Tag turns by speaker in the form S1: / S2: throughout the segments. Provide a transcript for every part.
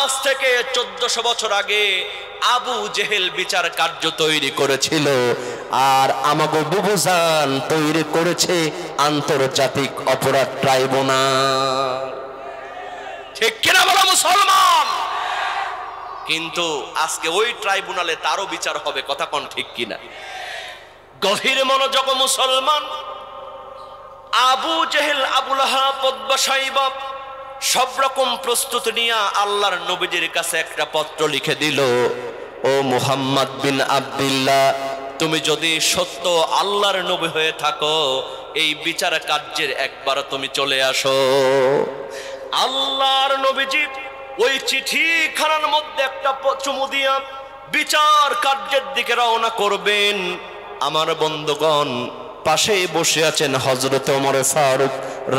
S1: আজ থেকে 1400 বছর আগে আবু জেহেল বিচার কার্য তৈরি করেছিল, আর আমাগো বুবুজান তৈরি করেছে আন্তর্জাতিক অপরাধ ট্রাইব্যুনাল। ঠিক কিনা বলো মুসলমান? কিন্তু আজকে ওই ট্রাইব্যুনালে তারও বিচার হবে, কথা কোন ঠিক কিনা? গভীর মনোযোগ মুসলমান। আবু জেহেল, আবু লাহাব, উতবা, শাইবা সব রকম প্রস্তুতি নিয়ে আল্লাহর নবীজির কাছে একটা পত্র লিখে দিল, ও মুহাম্মদ বিন আব্দুল্লাহ, তুমি যদি সত্য আল্লাহর নবী হয়ে থাকো, এই বিচার কার্যের একবার তুমি চলে আসো। আল্লাহর নবীজি ওই চিঠিখানার মধ্যে একটা চুমু দিয়া বিচার কার্যের দিকে রওনা করবেন। আমার বন্ধুগণ, পাশে বসে আছেন হযরত ওমর ফারুক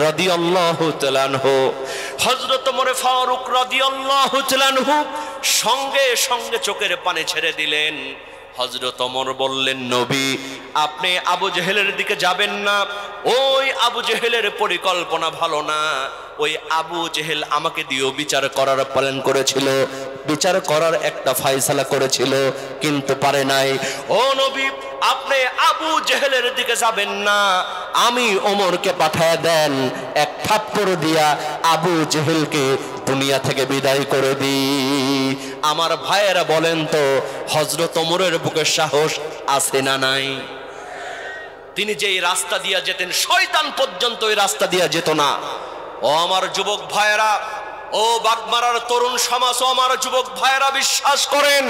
S1: রাদিয়াল্লাহু তাআলা আনহু। হযরত ওমর ফারুক রাদিয়াল্লাহু তাআলা আনহু সঙ্গে সঙ্গে চোখের পানি ছেড়ে দিলেন। হযরত ওমর বললেন, নবী, আপনি আবু জেহেলের দিকে যাবেন না। ওই আবু জেহেলের পরিকল্পনা ভালো না। ওই আবু জেহেল আমাকে দিয়েও বিচার করার প্ল্যান করেছিল, বিচার করার একটা ফয়সালা করেছিল, কিন্তু পারে নাই। ও নবী, আপনি আবু জেহেলের দিকে যাবেন না, আমি ওমরকে পাঠায় দেন, এক থাপ্পড় দিয়া আবু জেহেলকে দুনিয়া থেকে বিদায় করে দিই। আমার ভাইয়েরা বলেন তো, হযরত ওমরের বুকে সাহস আছে না নাই? তিনি যে রাস্তা দিয়া যেতেন, শয়তান পর্যন্ত ওই রাস্তা দিয়া যেত না। ও আমার যুবক ভাইয়েরা, ও বাগমারার তরুণ সমাজ, ও আমার যুবক ভাইয়েরা, বিশ্বাস করেন,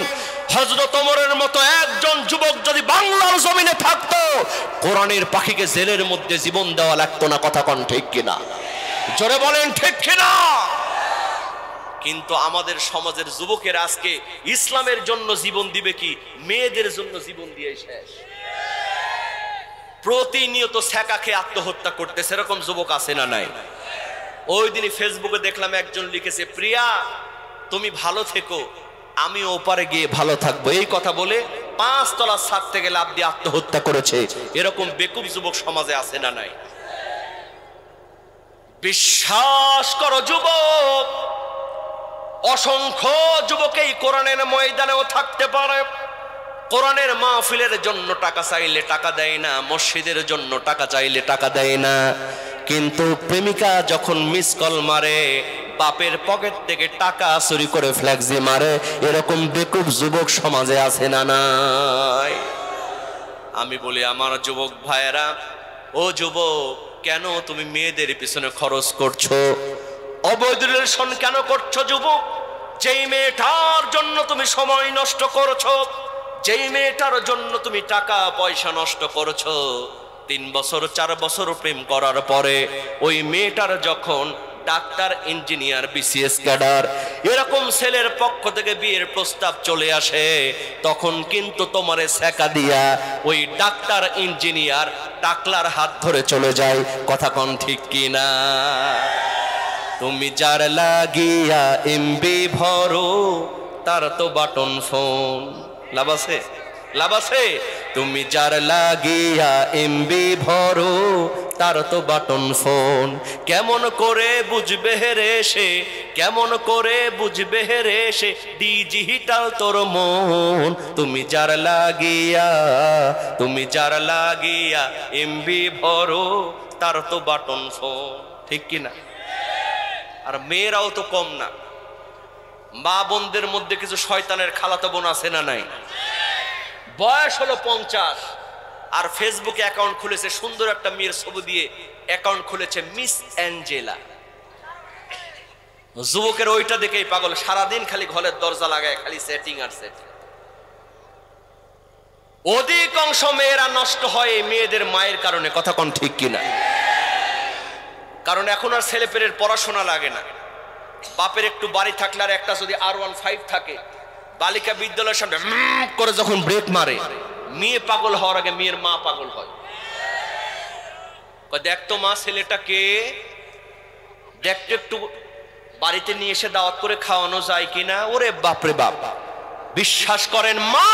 S1: হযরত ওমরের মতো একজন যুবক যদি বাংলার জমিনে থাকতো, কোরআনের পাখিকে জেলের মধ্যে জীবন দেওয়া লাগতো না, কথা কোন ঠিক কিনা? জোরে বলেন ঠিক কিনা? কিন্তু আমাদের সমাজের যুবকের আজকে ইসলামের জন্য জীবন দিবে কি, মেয়েদের জন্য জীবন দিয়ে শেষ। প্রতিনিয়ত ছ্যাঁকা খেয়ে আত্মহত্যা করতেছে, এরকম যুবক আছে না নাই? ওই দিনই ফেসবুকে দেখলাম একজন লিখেছে, প্রিয়া তুমি ভালো থেকো, আমি ওপারে গিয়ে ভালো থাকবো, এই কথা বলে 5 তলা ছাদ থেকে লাফ দিয়ে আত্মহত্যা করেছে। এরকম বেকুব যুবক সমাজে আছে না নাই? বিশ্বাস করো যুবক, অসংখ্য যুবক এই কোরআনের ময়দানেও থাকতে পারে, কোরআনের মাহফিলের জন্য টাকা চাইলে টাকা দেয় না, মসজিদের জন্য টাকা চাইলে টাকা দেয় না, কিন্তু প্রেমিকা যখন মিস কল মারে, বাপের পকেট থেকে টাকা চুরি করে ফ্ল্যাক্সি মারে, এরকম বেকুব যুবক সমাজে আছে না নাই? আমি বলি আমার যুবক ভাইয়েরা, ও যুবক, কেন তুমি মেয়েদের পিছনে খরচ করছো? অবৈধ রিলেশন কেন করছো যুবক? যেই মেয়েটার জন্য তুমি সময় নষ্ট করছো, যেই মেয়েটার জন্য তুমি টাকা পয়সা নষ্ট করছো, 3 বছর 4 বছর প্রেম করার পরে ওই মেয়েটার যখন ডাক্তার, ইঞ্জিনিয়ার, বিসিএস ক্যাডার এরকম ছেলের পক্ষ থেকে বিয়ের প্রস্তাব চলে আসে, তখন কিন্তু তোমারে ছ্যাঁকা দিয়া ওই ডাক্তার, ইঞ্জিনিয়ার টাকলার হাত ধরে চলে যায়, কথা কোন ঠিক কিনা? তুমি যার লাগিয়া এমবি ভরো, তার তো বাটন ফোন। লাভ আছে? লাভ আছে? তুমি যার লাগিয়া এমবি ভরো, তার তো বাটন ফোন। কেমন করে বুঝবে রে সে, কেমন করে বুঝবে রে সে, ডিজিটাল তোর মন। তুমি যার লাগিয়া, তুমি যার লাগিয়া এমবি ভরো, তার তো বাটন ফোন। ঠিক কিনা? আর মেয়েরাও তো কম না, মা বোনদের মধ্যে কিছু শয়তানের খালাতো বোন আছে না নাই? বয়স হলো 50 আর ফেসবুকে অ্যাকাউন্ট খুলেছে, সুন্দর একটা মেয়ের ছবি দিয়ে অ্যাকাউন্ট খুলেছে, মিস অ্যাঞ্জেলা। যুবকের ওইটা দেখেই পাগল, সারাদিন খালি ঘরের দরজা লাগায় খালি সেটিং আর সেটিং। অধিকাংশ মেয়েরা নষ্ট হয় এই মেয়েদের মায়ের কারণে, কথা কোন ঠিক কিনা? কারণ এখন আর ছেলেপেলের পড়াশোনা লাগে না, বাপের একটু বাড়ি থাকলে আর একটা যদি R15 থাকে, বালিকা বিদ্যালয়ের সামনে করে যখন ব্রেক মারে, মেয়ে পাগল হওয়ার আগে মেয়ের মা পাগল হয়। দেখ তো মা ছেলেটাকে, দেখতে একটু বাড়িতে নিয়ে এসে দাওয়াত করে খাওয়ানো যায় কিনা। ওরে বাপরে বাপ, বিশ্বাস করেন মা,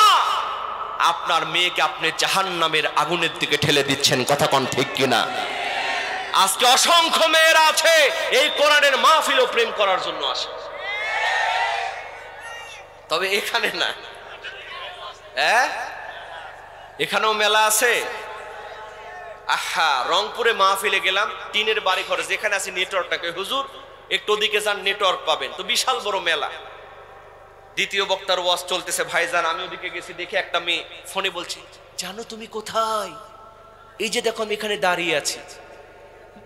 S1: আপনার মেয়েকে আপনি জাহান্নামের আগুনের দিকে ঠেলে দিচ্ছেন, কথা কোন ঠিক কিনা? আজকে অসংখ্য মেয়েরা আছে এই কোরআনের মাহফিল ও প্রেম করার জন্য আসে, তবে এখানে না। হ্যাঁ, এখানেও মেলা আছে। আহা, রংপুরে মাহফিলে গেলাম, টিনের বাড়ি ঘর, যেখানে আছে নেটওয়ার্কটাকে, হুজুর একটু ওদিকে যান নেটওয়ার্ক পাবেন, তো বিশাল বড় মেলা। দ্বিতীয় বক্তার ওয়াজ চলতেছে, ভাইজান আমি ওদিকে গেছি, দেখে একটা মেয়ে ফোনে বলছে, জানো তুমি কোথায়? এই যে দেখো আমি এখানে দাঁড়িয়ে আছি।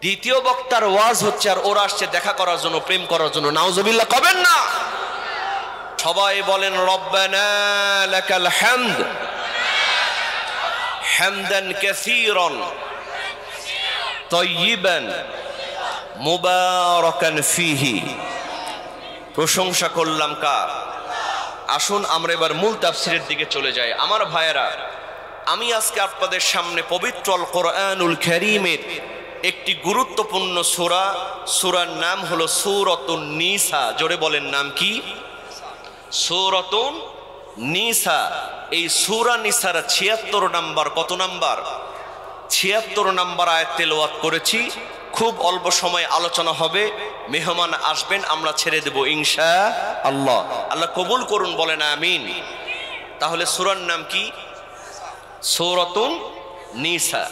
S1: দ্বিতীয় বক্তার ওয়াজ হচ্ছে আর ওরা আসছে দেখা করার জন্য, প্রেম করার জন্য। নাউজুবিল্লাহ কবেন না? সবাই বলেন রব্বানা লাকাল হামদ হামদান কাসীরান তাইয়িবান মুবারাকান ফীহি। প্রশংসা করলাম কার? আসুন আমরা এবার মূল তাফসীরের দিকে চলে যাই। আমার ভাইয়েরা, আমি আজকে আপনাদের সামনে পবিত্র আল কোরআনুল কারীমের একটি গুরুত্বপূর্ণ সূরা, সূরার নাম হলো সূরাতুন নিসা। জোরে বলেন, নাম কি? সূরাতুন নিসা। এই সূরা নিসার ৭৬ নাম্বার, কত নাম্বার? ৭৬ নাম্বার আয়াত তেলাওয়াত করেছি। খুব অল্প সময় আলোচনা হবে, মেহমান আসবেন, আমরা ছেড়ে দেব ইনশাআল্লাহ। আল্লাহ কবুল করুন, বলেন আমিন। তাহলে সূরার নাম কি? সূরাতুন নিসা।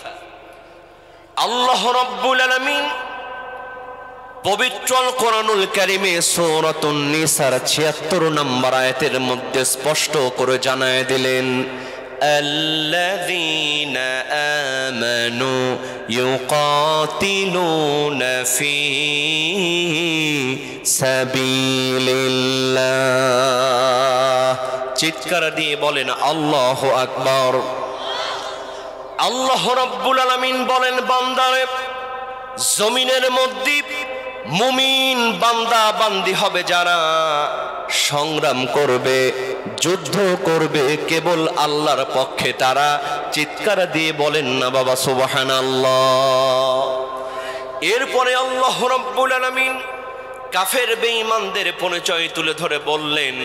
S1: আল্লাহ রাব্বুল আলামিন পবিত্র আল কোরআনুল কারীমে সূরাতুন নিসার ৭৬ নম্বর আয়াতের মধ্যে স্পষ্ট করে জানায় দিলেন, আল্লাযীনা আমানু ইউকাতিলুনা ফী সাবিলিল্লাহ। চিৎকার দিয়ে বলেন আল্লাহু আকবার। আল্লাহ রাব্বুল আলামিন বলেন, বান্দারে, জমিনের মধ্যে মুমিন বান্দা বান্দি হবে যারা সংগ্রাম করবে, যুদ্ধ করবে কেবল আল্লাহর পক্ষে তারা। চিৎকার দিয়ে বলেন না বাবা সুবহানাল্লাহ। এরপরে আল্লাহ রাব্বুল আলামিন কাফের বেঈমানদের পরিচয় তুলে ধরে বললেন,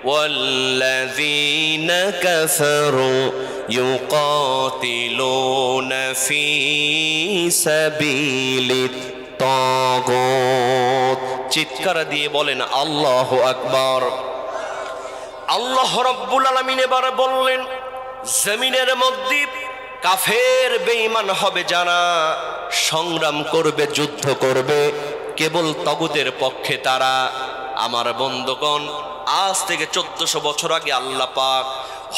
S1: ওয়াল্লাযীনা কাফারু ইউকাতিলুনা ফী সাবিলিত তাগুত। চিৎকার দিয়ে বলেন আল্লাহু আকবার। আল্লাহ রাব্বুল আলামিন এবার বললেন, জমিনের মধ্যে কাফের বেঈমান হবে যারা সংগ্রাম করবে, যুদ্ধ করবে কেবল তাগুতের পক্ষে তারা। আমার বন্ধুগণ, আজ থেকে 1400 বছর আগে আল্লাহ পাক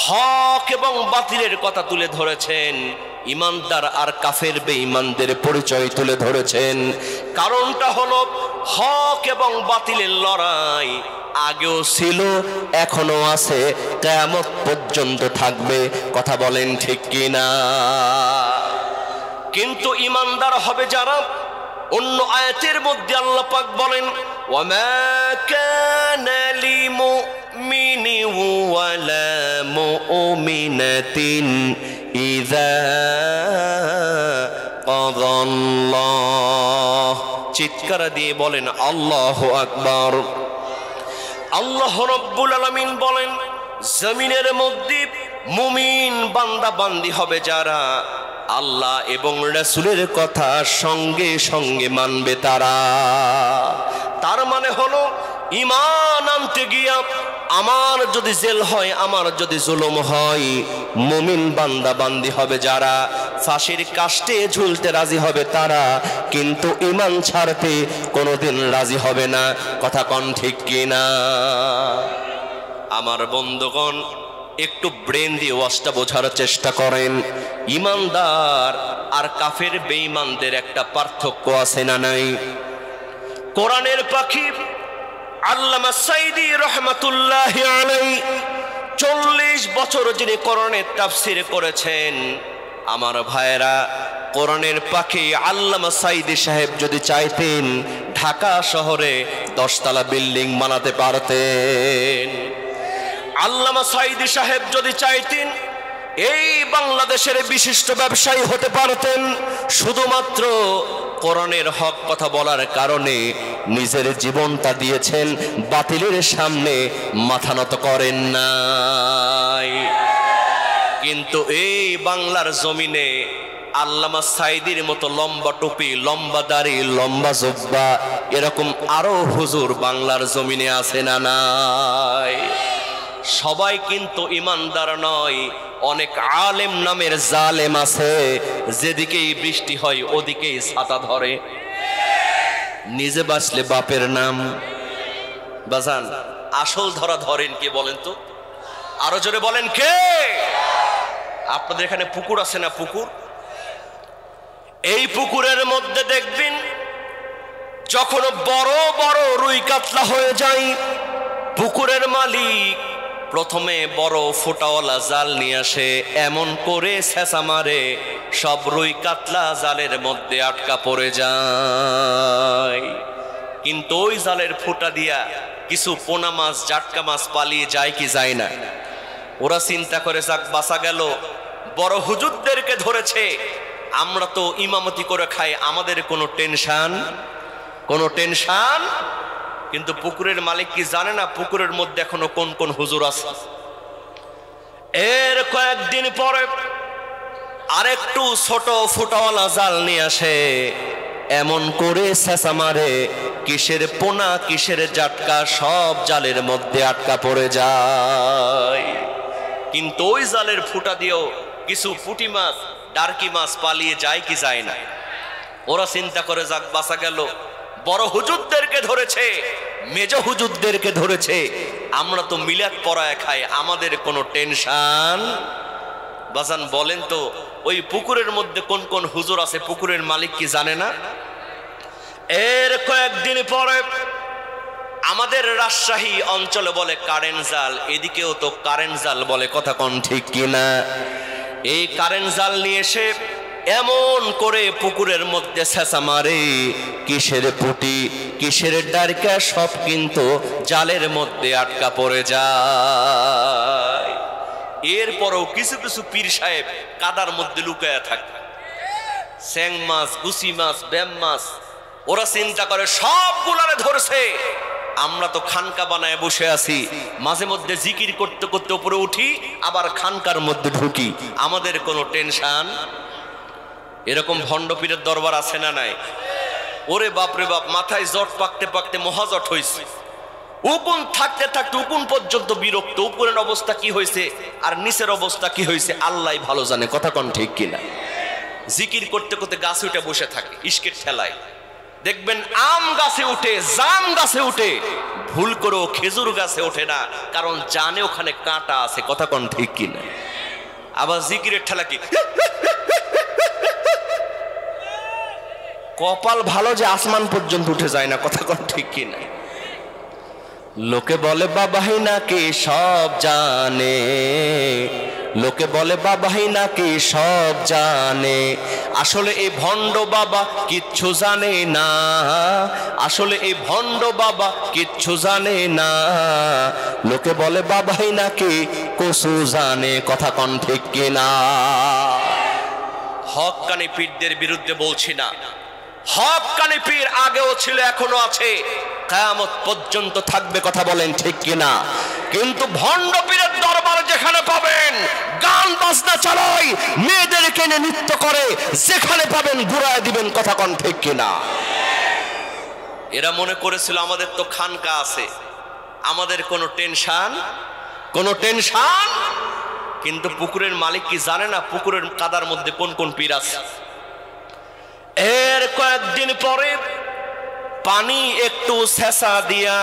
S1: হক এবং বাতিলের কথা তুলে ধরেছেন, ইমানদার আর কাফের বেঈমানদের পরিচয় তুলে ধরেছেন। কারণটা হলো হক এবং বাতিলের লড়াই আগেও ছিল, এখনো আছে, কিয়ামত পর্যন্ত থাকবে। কথা বলেন ঠিক কিনা? কিন্তু ইমানদার হবে যারা, অন্য আয়াতের মধ্যে আল্লাহ পাক বলেন, ওয়ামা কানা লিমুমিনিন ওয়ালা মুমিনাতিন ইযা কাদাল্লাহ। চিৎকার দিয়ে বলেন আল্লাহু আকবার। আল্লাহ রাব্বুল আলামিন বলেন, জমিনের মধ্যে মুমিন বান্দা বান্দি হবে যারা আল্লাহ এবং রাসূলের কথা সঙ্গে সঙ্গে মানবে তারা। তার মানে হলো, ঈমান আনতে গিয়া আমার যদি জেল হয়, আমার যদি জুলুম হয়, মুমিন বান্দা বান্দি হবে যারা, ফাঁসির কাস্টে ঝুলতে রাজি হবে তারা, কিন্তু ঈমান ছাড়তে কোনোদিন রাজি হবে না। কথা কোন ঠিক কিনা? আমার বন্ধুগণ, একটু ব্রেন দিয়ে ওয়াজটা বোঝার চেষ্টা করেন। ইমানদার আর কাফের বেঈমানদের একটা পার্থক্য আছে না নাই? কোরআনের পাখি আল্লামা সাইদি রহমাতুল্লাহি আলাইহি 40 বছর যিনি কোরআনের তাফসীর করেছেন, আমার ভাইয়েরা, কোরআনের পাখি আল্লামা সাইদি সাহেব যদি চাইতেন ঢাকা শহরে 10 তলা বিল্ডিং বানাতে পারতেন। আল্লামা সাইদি সাহেব যদি চাইতেন এই বাংলাদেশের বিশিষ্ট ব্যবসায়ী হতে পারতেন। শুধুমাত্র কোরআনের হক কথা বলার কারণে নিজের জীবনটা দিয়েছেন, বাতিলের সামনে মাথা নত করেন নাই। কিন্তু এই বাংলার জমিনে আল্লামা সাইদির মতো লম্বা টুপি, লম্বা দাড়ি, লম্বা জুব্বা এরকম আরো হুজুর বাংলার জমিনে আছে না নাই? সবাই কিন্তু ইমানদার নয়, অনেক আলেম নামের জালেম আছে, যেদিকেই বৃষ্টি হয় ওদিকেই ছাতা ধরে, নিজে বাঁচলে বাপের নাম। বাজান, আসল ধরা ধরেন কে বলেন তো? আরো জোরে বলেন কে? আপনাদের এখানে পুকুর আছে না? পুকুর, এই পুকুরের মধ্যে দেখবেন যখন বড় বড় রুই কাতলা হয়ে যায়, পুকুরের মালিক প্রথমে বড় ফোঁটাওয়ালা জাল নিয়ে আসে, এমন করে ছেঁচা মারে সব রুই কাতলা জালের মধ্যে আটকা পড়ে যায়। কিন্তু ওই জালের ফোঁটা দিয়া কিছু পোনা মাছ, জাটকা মাছ পালিয়ে যায় কি যায় না? ওরা চিন্তা করে যাক বাঁচা গেল, বড় হুজুরদেরকে ধরেছে, আমরা তো ইমামতি করে খাই, আমাদের কোনো টেনশন, কোনো টেনশন। কিন্তু পুকুরের মালিক কি জানে না পুকুরের মধ্যে এখনো কোন কোন হুজুর আছে? এর কয়েকদিন পরে আরেকটু ছোট ফুটাওয়ালা জাল নিয়ে আসে, এমন করে ছেঁচা মারে কিসের পোনা কিসের জাটকা সব জালের মধ্যে আটকা পড়ে যায়। কিন্তু ওই জালের ফুটা দিয়েও কিছু পুঁটি মাছ, ডারকি মাছ পালিয়ে যায় কি যায় না? ওরা চিন্তা করে যাক বাঁচা গেল, বড় হুজুরদেরকে ধরেছে, মেজ হুজুরদেরকে ধরেছে, আমরা তো মিলাদ পড়ায় খাই, আমাদের কোনো টেনশন। বাজান বলেন তো ওই পুকুরের মধ্যে কোন কোন হুজুর আছে পুকুরের মালিক কি জানে না? এর কয়েকদিন পরে আমাদের রাজশাহী অঞ্চলে বলে কারেন্ট জাল, এদিকেও তো কারেন্ট জাল বলে, কথা কোন ঠিক কিনা? এই কারেন্ট জাল নিয়ে এসে এমন করে পুকুরের মধ্যে ছেঁচা মারে, কিসের পুঁটি কিসের ডারকা সব কিন্তু জালের মধ্যে আটকা পড়ে যায়। এরপরও কিছু কিছু পীর সাহেব কাদার মধ্যে লুকায়া থাকে, স্যাং মাছ, গুছি মাছ, ব্যাম মাছ, ওরা চিন্তা করে সবগুলারে ধরছে, আমরা তো খানকা বানায় বসে আছি, মাঝে মধ্যে জিকির করতে করতে উপরে উঠি আবার খানকার মধ্যে ঢুকি, আমাদের কোনো টেনশন। এরকম ভণ্ড পীরের দরবার আছে না নাই? ওরে বাপরে বাপ, মাথায় জট পাকতে পাকতে মহাজট হয়েছে, উকুন থাকতে থাকতে উকুন পর্যন্ত বিরক্ত, উপরের অবস্থা কি হয়েছে আর নিচের অবস্থা কি হয়েছে আল্লাহ ভালো জানে, কথা কোন ঠিক কিনা? জিকির করতে করতে গাছে উঠে বসে থাকে, ইশকের ঠেলায় দেখবেন আম গাছে উঠে, জাম গাছে উঠে, ভুল করেও খেজুর গাছে ওঠে না, কারণ জানে ওখানে কাঁটা আছে, কথা কোন ঠিক কিনা? আবার জিকিরের ঠেলা কি, কপাল ভালো যে আসমান পর্যন্ত উঠে যায় না, কথা কোন ঠিক কিনা? লোকে বলে বাবাই নাকি সব জানে, লোকে বলে বাবাই নাকি সব জানে, আসলে এই ভণ্ড বাবা কিচ্ছু জানে না, আসলে এই ভণ্ড বাবা কিচ্ছু জানে না, লোকে বলে বাবাই নাকি কসু জানে, কথা কোন ঠিক কিনা? হক্কানি পীরদের বিরুদ্ধে বলছি না, হক্কানি পীর আগেও ছিল এখনো আছে, কিয়ামত পর্যন্ত থাকবে, কথা বলেন ঠিক কিনা? কিন্তু ভণ্ড পীরের দরবার যেখানে পাবেন গান বাজনা চালায়, মেয়েদেরকে এনে নৃত্য করে, যেখানে পাবেন ঘুরায় দিবেন, কথা কোন ঠিক কিনা? এরা মনে করেছিল আমাদের তো খানকা আছে, আমাদের কোনো টেনশন, কোনো টেনশন। কিন্তু পুকুরের মালিক কি জানে না পুকুরের কাদার মধ্যে কোন কোন পীর আছে? এর কয়েকদিন পরে পানি একটু ছেঁচা দিয়া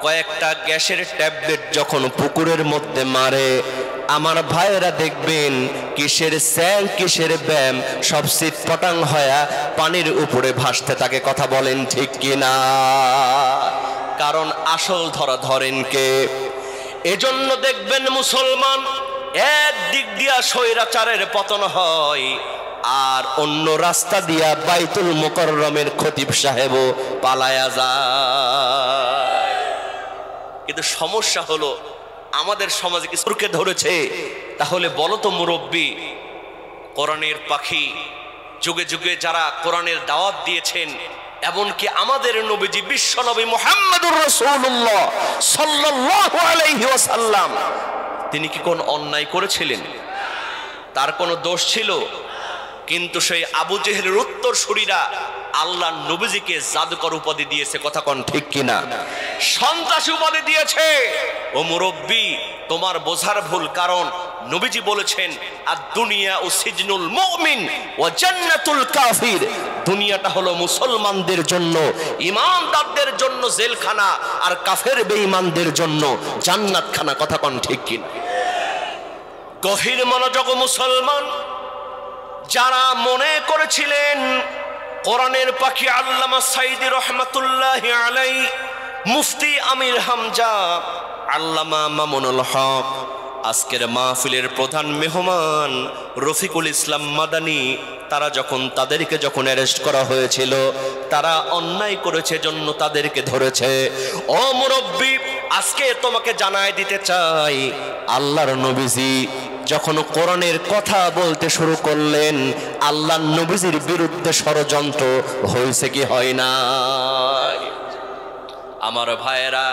S1: কয়েকটা গ্যাসের ট্যাবলেট যখন পুকুরের মধ্যে মারে, আমার ভাইয়েরা দেখবেন কিসের স্যাং কিসের ব্যাম সব সিটপটাং হয়া পানির উপরে ভাসতে থাকে, কথা বলেন ঠিক কিনা? কারণ আসল ধরা ধরেন কে? এজন্য দেখবেন মুসলমান একদিক দিয়া স্বৈরাচারের পতন হয়, আর অন্য রাস্তা দিয়া বাইতুল মুকাররমের খতিব সাহেবও পালায়া যায়। কিন্তু সমস্যা হলো আমাদের সমাজে কিছুকে ধরেছে। তাহলে বলো তো মুরব্বী, কোরআনের পাখি যুগে যুগে যারা কোরআনের দাওয়াত দিয়েছেন, এমনকি আমাদের নবীজি বিশ্ব নবী মুহাম্মদুর রাসূলুল্লাহ সাল্লাল্লাহু আলাইহি ওয়াসাল্লাম, তিনি কি কোন অন্যায় করেছিলেন? তার কোনো দোষ ছিল? কিন্তু সেই আবু জেহেলের উত্তরসূরিরা আল্লাহ নবীজিকে জাদুকর উপাধি দিয়েছে, কথা কোন ঠিক কিনা? সন্ত্রাসী উপাধি দিয়েছে। ও মুরব্বী, তোমার বোঝার ভুল, কারণ নবীজি বলেছেন আদ-দুনিয়া ও সিজনুল মুমিন ওয়া জান্নাতুল কাফির, দুনিয়াটা হলো মুসলমানদের জন্য, ঈমানদারদের জন্য জেলখানা, আর কাফের বেঈমানদের জন্য জান্নাতখানা, কথা কোন ঠিক কিনা? গভীর মনোযোগ মুসলমান, যারা মনে করেছিলেন কোরআনের পাখি আল্লামা সাইদি রহমাতুল্লাহি আলাইহি, মুফতি আমির হামজা, আল্লামা মামুনুল হক, আজকের মাহফিলের প্রধান মেহমান রফিকুল ইসলাম মাদানী, তারা তাদেরকে যখন অ্যারেস্ট করা হয়েছিল, তারা অন্যায় করেছে জন্য তাদেরকে ধরেছে। ও মুরব্বী, আজকে তোমাকে জানায় দিতে চাই, আল্লাহর নবীজি যখন কোরআনের কথা বলতে শুরু করলেন, আল্লাহর নবীজির বিরুদ্ধে ষড়যন্ত্র হয়েছে কি হয় না? আমার ভাইয়েরা,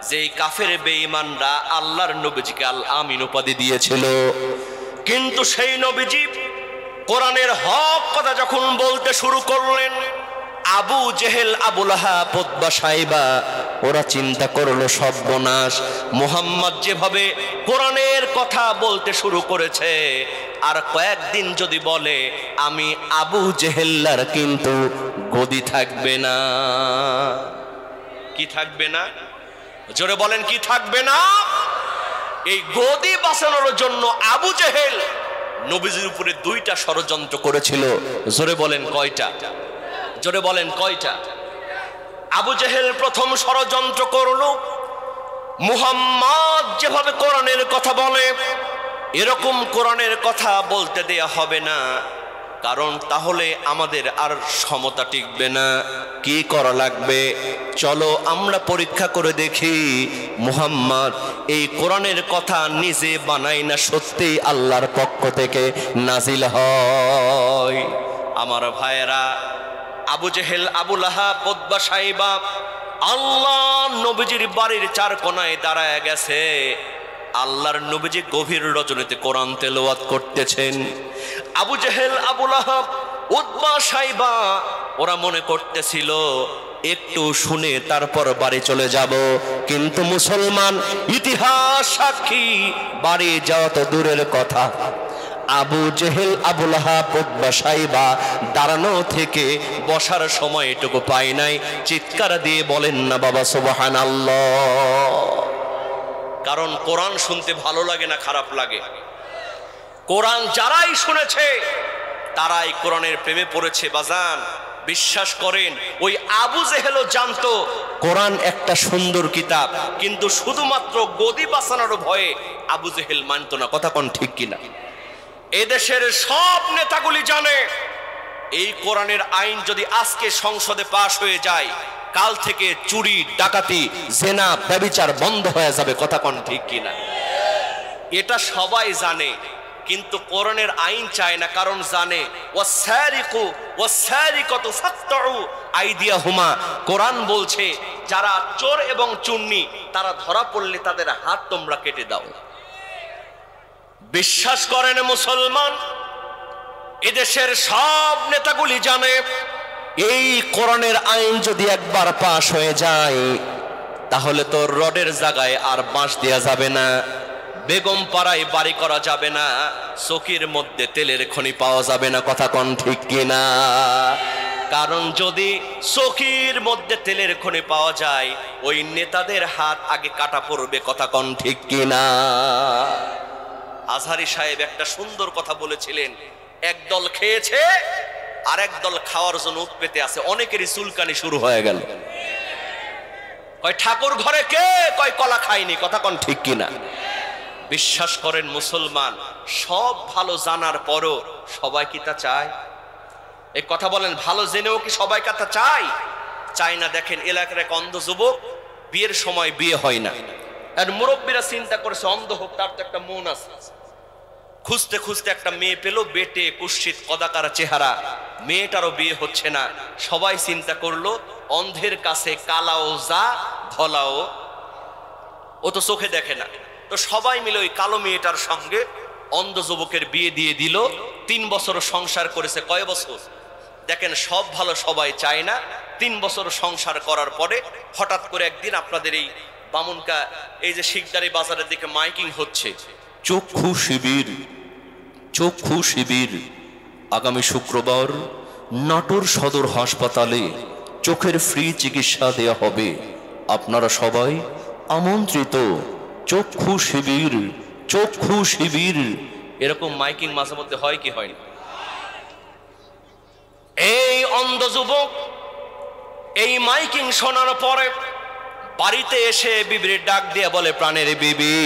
S1: যেই কাফের বেঈমানরা আল্লাহর নবীজিকে আল আমিন উপাধি দিয়েছিল, কিন্তু সেই নবীজি কোরআনের হক কথা যখন বলতে শুরু করলেন, আবু জেহেল, আবু লাহাব, উতবা, সাইবা, ওরা চিন্তা করলো সর্বনাশ, মুহাম্মদ যেভাবে কোরআনের কথা বলতে শুরু করেছে, আর কয়েকদিন যদি বলে আমি আবু জেহেল্লার কিন্তু গদি থাকবে না। কি থাকবে না? জোরে বলেন, কি থাকবে না? এই গদি বাঁচানোর জন্য আবু জেহেল নবীজির উপরে দুইটা ষড়যন্ত্র করেছিল। জোরে বলেন কয়টা? জোরে বলেন কয়টা? আবু জেহেল প্রথম ষড়যন্ত্র করল, মুহাম্মদ যেভাবে কোরআনের কথা বলে এরকম কোরআনের কথা বলতে দেয়া হবে না, কারণ তাহলে আমাদের আর সমতা টিকবে না। কি করা লাগবে? চলো আমরা পরীক্ষা করে দেখি মুহাম্মদ এই কোরআনের কথা নিজে বানায় না সত্যি আল্লাহর পক্ষ থেকে নাজিল হয়। আমার ভাইয়েরা, আবু জেহেল, আবু লাহাব, উতবা, সাইবা আল্লাহ নবীজির বাড়ির চার কোনায় দাঁড়ায় গেছে। আল্লাহর নবীজি গভীর রজনীতে কোরআন তেলাওয়াত করতেছেন। আবু জেহেল, আবু লাহাব, উতবা, সাইবা ওরা মনে করতেছিল একটু শুনে তারপর বাড়ি চলে যাব, কিন্তু মুসলমান ইতিহাস সাক্ষী, বাড়ি যাওয়া তো দূরের কথা, আবু জেহেল, আবু লাহাব, উতবা, সাইবা দাঁড়ানো থেকে বসার সময় এটুকু পায় নাই। চিৎকার দিয়ে বলেন না বাবা সুবহানাল্লাহ? কারণ কোরআন শুনতে ভালো লাগে না খারাপ লাগে? কোরআন যারাই শুনেছে তারাই কোরআনের প্রেমে পড়েছে। বাজান, বিশ্বাস করেন, ওই আবু জেহেলও জানতো কোরআন একটা সুন্দর কিতাব, কিন্তু শুধুমাত্র গদি বাঁচানোর ভয়ে আবু জেহেল মানত না। কথা কোন ঠিক কিনা? এদেশের সব নেতাগুলি জানে এই কোরআনের আইন যদি আজকে সংসদে পাশ হয়ে যায়, কাল থেকে চুরি, ডাকাতি, জেনা, ব্যভিচার বন্ধ হয়ে যাবে। কথা কোন ঠিক কিনা? এটা সবাই জানে, কিন্তু কোরআনের আইন চায় না, কারণ জানে ওয়াসারিকু ওয়াসারিকাতু ফাকতাউ আইদিয়াহুমা, কোরআন বলছে যারা চোর এবং চুন্নি তারা ধরা পড়লে তাদের হাত তোমরা কেটে দাও। বিশ্বাস করেন মুসলমান, এদেশের সব নেতাগুলি জানে এই কোরআনের আইন যদি একবার পাশ হয়ে যায় তাহলে তো রডের জায়গায় আর বাঁশ দেয়া যাবে না, বেগম পাড়ায় বাড়ি করা যাবে না, চকির মধ্যে তেলের খনি পাওয়া যাবে না। কথা কোন ঠিক কিনা? কারণ যদি চকির মধ্যে তেলের খনি পাওয়া যায় ওই নেতাদের হাত আগে কাটা পড়বে। কথা কোন ঠিক কিনা? আজহারি সাহেব একটা সুন্দর কথা বলেছিলেন, একদল খেয়েছে আর একদল খাওয়ার জন্য উৎপেতে আছে, অনেকেরই চুলকানি শুরু হয়ে গেল। কয় ঠাকুর ঘরে কে? কয় কলা খায়নি। কথা কোন ঠিক কিনা? বিশ্বাস করেন মুসলমান, সব ভালো জানার পরও সবাই কি তা চায়? এই কথা বলেন, ভালো জেনেও কি সবাই তা চায়? চায় না। দেখেন, এলাকার এক অন্ধ যুবক, বিয়ের সময় বিয়ে হয় না, আর মুরব্বীরা চিন্তা করেছে অন্ধ হোক, তার তো একটা মন আছে। খুঁজতে খুঁজতে একটা মেয়ে পেল, বেটে, কুৎসিত, কদাকার চেহারা, মেয়েটারও বিয়ে হচ্ছে না। সবাই চিন্তা করলো অন্ধের কাছে কালাও যা, ধলাও ও তো চোখে দেখে না, তো সবাই মিলে ওই কালো মেয়েটার সঙ্গে অন্ধ যুবকের বিয়ে দিয়ে দিল। 3 বছর সংসার করেছে। কয় বছর? দেখেন সব ভালো সবাই চায় না। 3 বছর সংসার করার পরে হঠাৎ করে একদিন আপনাদের এই বামুনকা এই যে শিকদারি বাজারের দিকে মাইকিং হচ্ছে, চক্ষু শিবির, চক্ষু শিবির আগামী শুক্রবার নাটোর সদর হাসপাতালে চোখের ফ্রি চিকিৎসা দেয়া হবে, আপনারা সবাই আমন্ত্রিত। চক্ষু শিবির, চক্ষু শিবির, এরকম মাইকিং মাঝে মধ্যে হয় কি হয় না? এই অন্ধ যুবক এই মাইকিং শোনার পরে বাড়িতে এসে বিবির ডাক দিয়ে বলে, প্রাণের বিবি,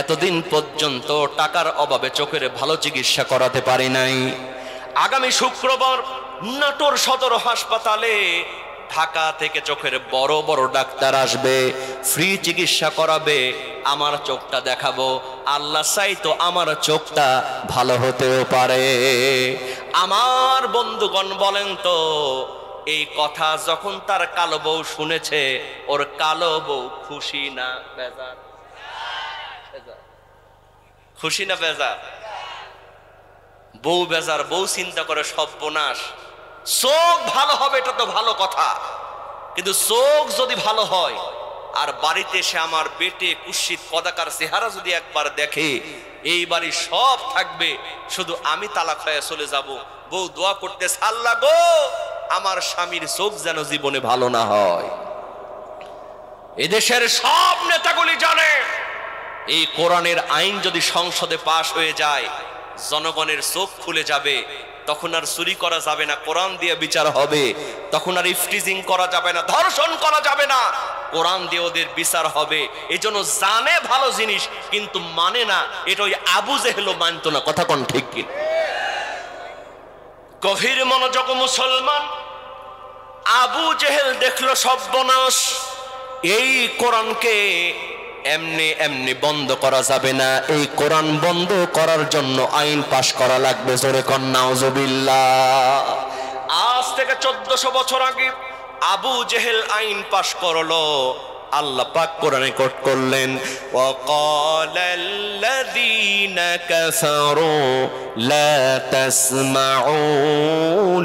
S1: এতদিন পর্যন্ত টাকার অভাবে চোখের ভালো চিকিৎসা করাতে পারি নাই, আগামী শুক্রবার নাটোর সদর হাসপাতালে ঢাকা থেকে চোখের বড় বড় ডাক্তার আসবে, ফ্রি চিকিৎসা করাবে, আমার চোখটা দেখাবো, আল্লাহ চাইতো আমার চোখটা ভালো হতেও পারে। আমার বন্ধুগণ বলেন তো, এই কথা যখন তার কালো বউ শুনেছে, ওর কালো বউ খুশি না বেজার? খুশি না বেজার? বউ বেজার, বউ চিন্তা করে সর্বনাশ, চোখ ভালো হবে এটা তো ভালো কথা, কিন্তু চোখ যদি ভালো হয় আর বাড়িতে এসে আমার বেটে কুৎসিত কদাকার চেহারা যদি একবার দেখে, এই বাড়ি সব থাকবে, শুধু আমি তালাক হয়ে চলে যাব। বউ দোয়া করতে, আল্লাহ গো আমার স্বামীর চোখ যেন জীবনে ভালো না হয়। এদেশের সব নেতাগুলি জানে এই কোরআনের আইন যদি সংসদে পাশ হয়ে যায়, জনগণের চোখ খুলে যাবে, তখন আর চুরি করা যাবে না, কোরআন দিয়ে বিচার হবে, তখন আর ইফটিজিং করা যাবে না, ধর্ষণ করা যাবে না, কোরআন দিয়ে ওদের বিচার হবে। এই জন্য জানে ভালো জিনিস কিন্তু মানে না, এটা ওই আবু জেহেলও মানত না। কথা কোন ঠিক কি? গভীর মনোযোগ মুসলমান, আবু জেহেল দেখলো সর্বনাশ, এই কোরআনকে এমনি এমনি বন্ধ করা যাবে না, এই কোরআন বন্ধ করার জন্য আইন পাশ করা লাগবে। জোরে কন নাউজুবিল্লাহ। আজ থেকে 1400 বছর আগে আবু জেহেল আইন পাশ করলো, আল্লাহ পাক কোরআনে কোট করলেন, ওয়াকালাল্লাযীনা কাফারু লা তাসমাউ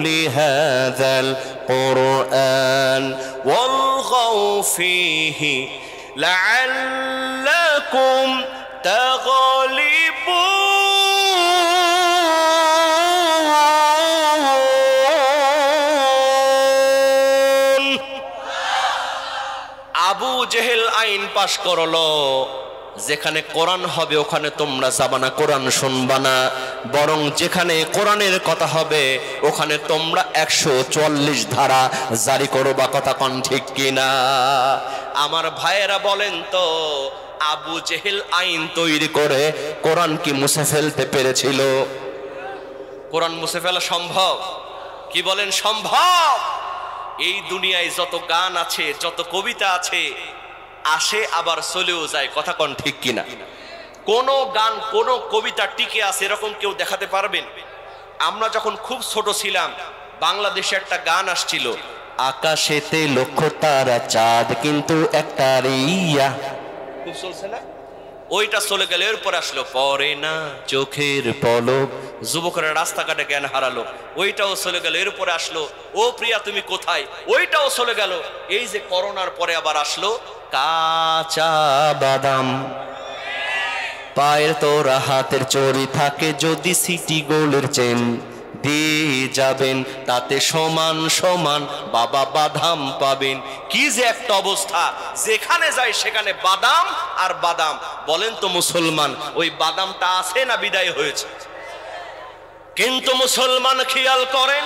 S1: লিহাযাল কুরআন ওয়ালগাউ ফীহি লাআল্লাকুম তাগলিবুন। আবু জেহেল আইন পাশ করলো, যেখানে কোরআন হবে ওখানে তোমরা যাবা না, কোরআন শুনবা না, বরং যেখানে কোরআনের কথা হবে ওখানে তোমরা 144 ধারা জারি করবা। কথা কোন ঠিক কিনা? আমার ভাইয়েরা বলেন তো, আবু জেহেল আইন তৈরি করে কোরআন কি মুছে ফেলতে পেরেছিল? কোরআন মুছে ফেলা সম্ভব? কি বলেন সম্ভব? এই দুনিয়ায় যত গান আছে, যত কবিতা আছে, আসে আবার চলেও যায়। কথা কোন ঠিক কিনা? কোন গান, কোন কবিতা টিকে আছে এরকম কেউ দেখাতে পারবেন? আমরা যখন খুব ছোট ছিলাম, বাংলাদেশে একটা গান আসছিল, আকাশেতে লক্ষ তারা চাঁদ কিন্তু একটা রিয়া, খুব চলছে না? ওইটা চলে গেল, এরপর আসলো পরে না চোখের পলক, যুবকরা রাস্তাঘাটে জ্ঞান হারালো, ওইটাও চলে গেল, এরপরে আসলো ও প্রিয়া তুমি কোথায়, ওইটাও চলে গেল। এই যে করোনার পরে আবার আসলো কাঁচা বাদাম, পায়ের তোরা হাতের চড়ি থাকে, যদি সিটি গোলের চেন দিয়ে যাবেন তাতে সমান সমান বাবা বাদাম পাবেন। কি যে একটা অবস্থা, যেখানে যায় সেখানে বাদাম আর বাদাম। বলেন তো মুসলমান, ওই বাদামটা আছে না বিদায় হয়েছে? কিন্তু মুসলমান খেয়াল করেন,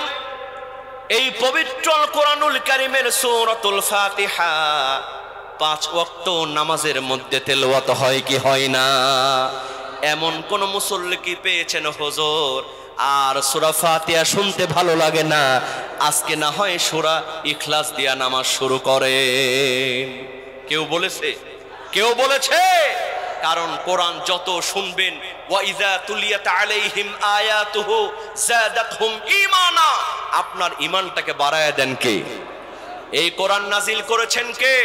S1: এই পবিত্র কোরআনুল কারীমের সূরাতুল ফাতিহা 5 ওয়াক্ত নামাজের মধ্যে তেলাওয়াত হয় কি হয় না? এমন কোন মুসল্লি কি পেয়েছেন হুজুর আর সূরা ফাতিহা শুনতে ভালো লাগে না, আজকে না হয় সূরা ইখলাস দিয়া নামাজ শুরু করে? কেউ বলেছে? কেউ বলেছে? কারণ কোরআন যত শুনবেন, ওয়া ইযা তুলিয়াত আলাইহিম আয়াতুহু যাদাতহুম ঈমানা, আপনার ঈমানটাকে বাড়ায় দেন কে? এই কোরআন নাজিল করেছেন কে?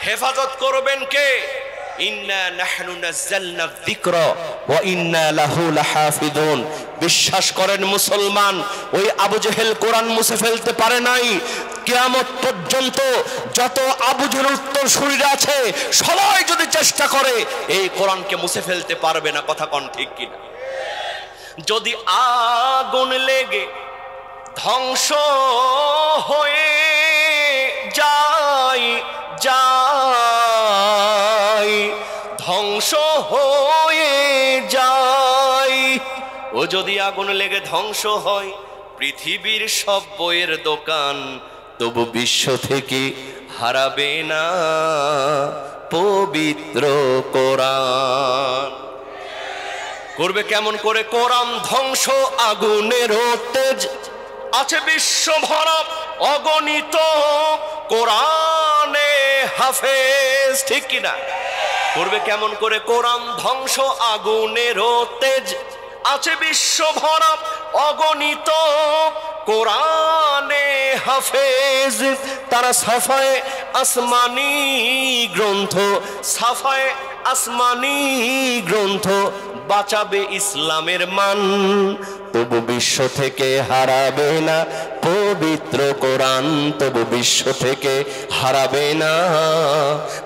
S1: হেফাজত করবেন কে? ইন্না নাহনু নাযালনা যিকরা ওয়া ইন্না লাহু লাহাফিজুন। বিশ্বাস করেন মুসলমান, ওই আবু জেহেল কোরআন মুছে ফেলতে পারে নাই। কিয়ামত পর্যন্ত যত আবু জেহেল উত্তরসূরিরা আছে সবাই যদি চেষ্টা করে এই কোরআনকে মুছে ফেলতে পারবে না। কথা কোন ঠিক কিনা? যদি আগুন লেগে ধ্বংস হয়ে যায় ধ্বংস হয়ে যায়, ও যদি আগুন লেগে ধ্বংস হয় পৃথিবীর সব বইয়ের দোকান, তবু বিশ্ব থেকে হারাবে না পবিত্র কোরআন। করবে কেমন করে? কোরআন ধ্বংস আগুনের তেজ, আছে বিশ্ব ভরা অগণিত কোরআনে হাফেজ। ঠিক কিনা? করবে কেমন করে? কোরআন ধ্বংস আগুনের তেজ, আছে বিশ্ব ভরা অগণিত কোরআনে হাফেজ। তারা সাফায়ে আসমানি গ্রন্থ, সাফায়ে আসমানি গ্রন্থ বাঁচাবে ইসলামের মান, তবু বিশ্ব থেকে হারাবে না পবিত্র কোরআন, তবু বিশ্ব থেকে হারাবে না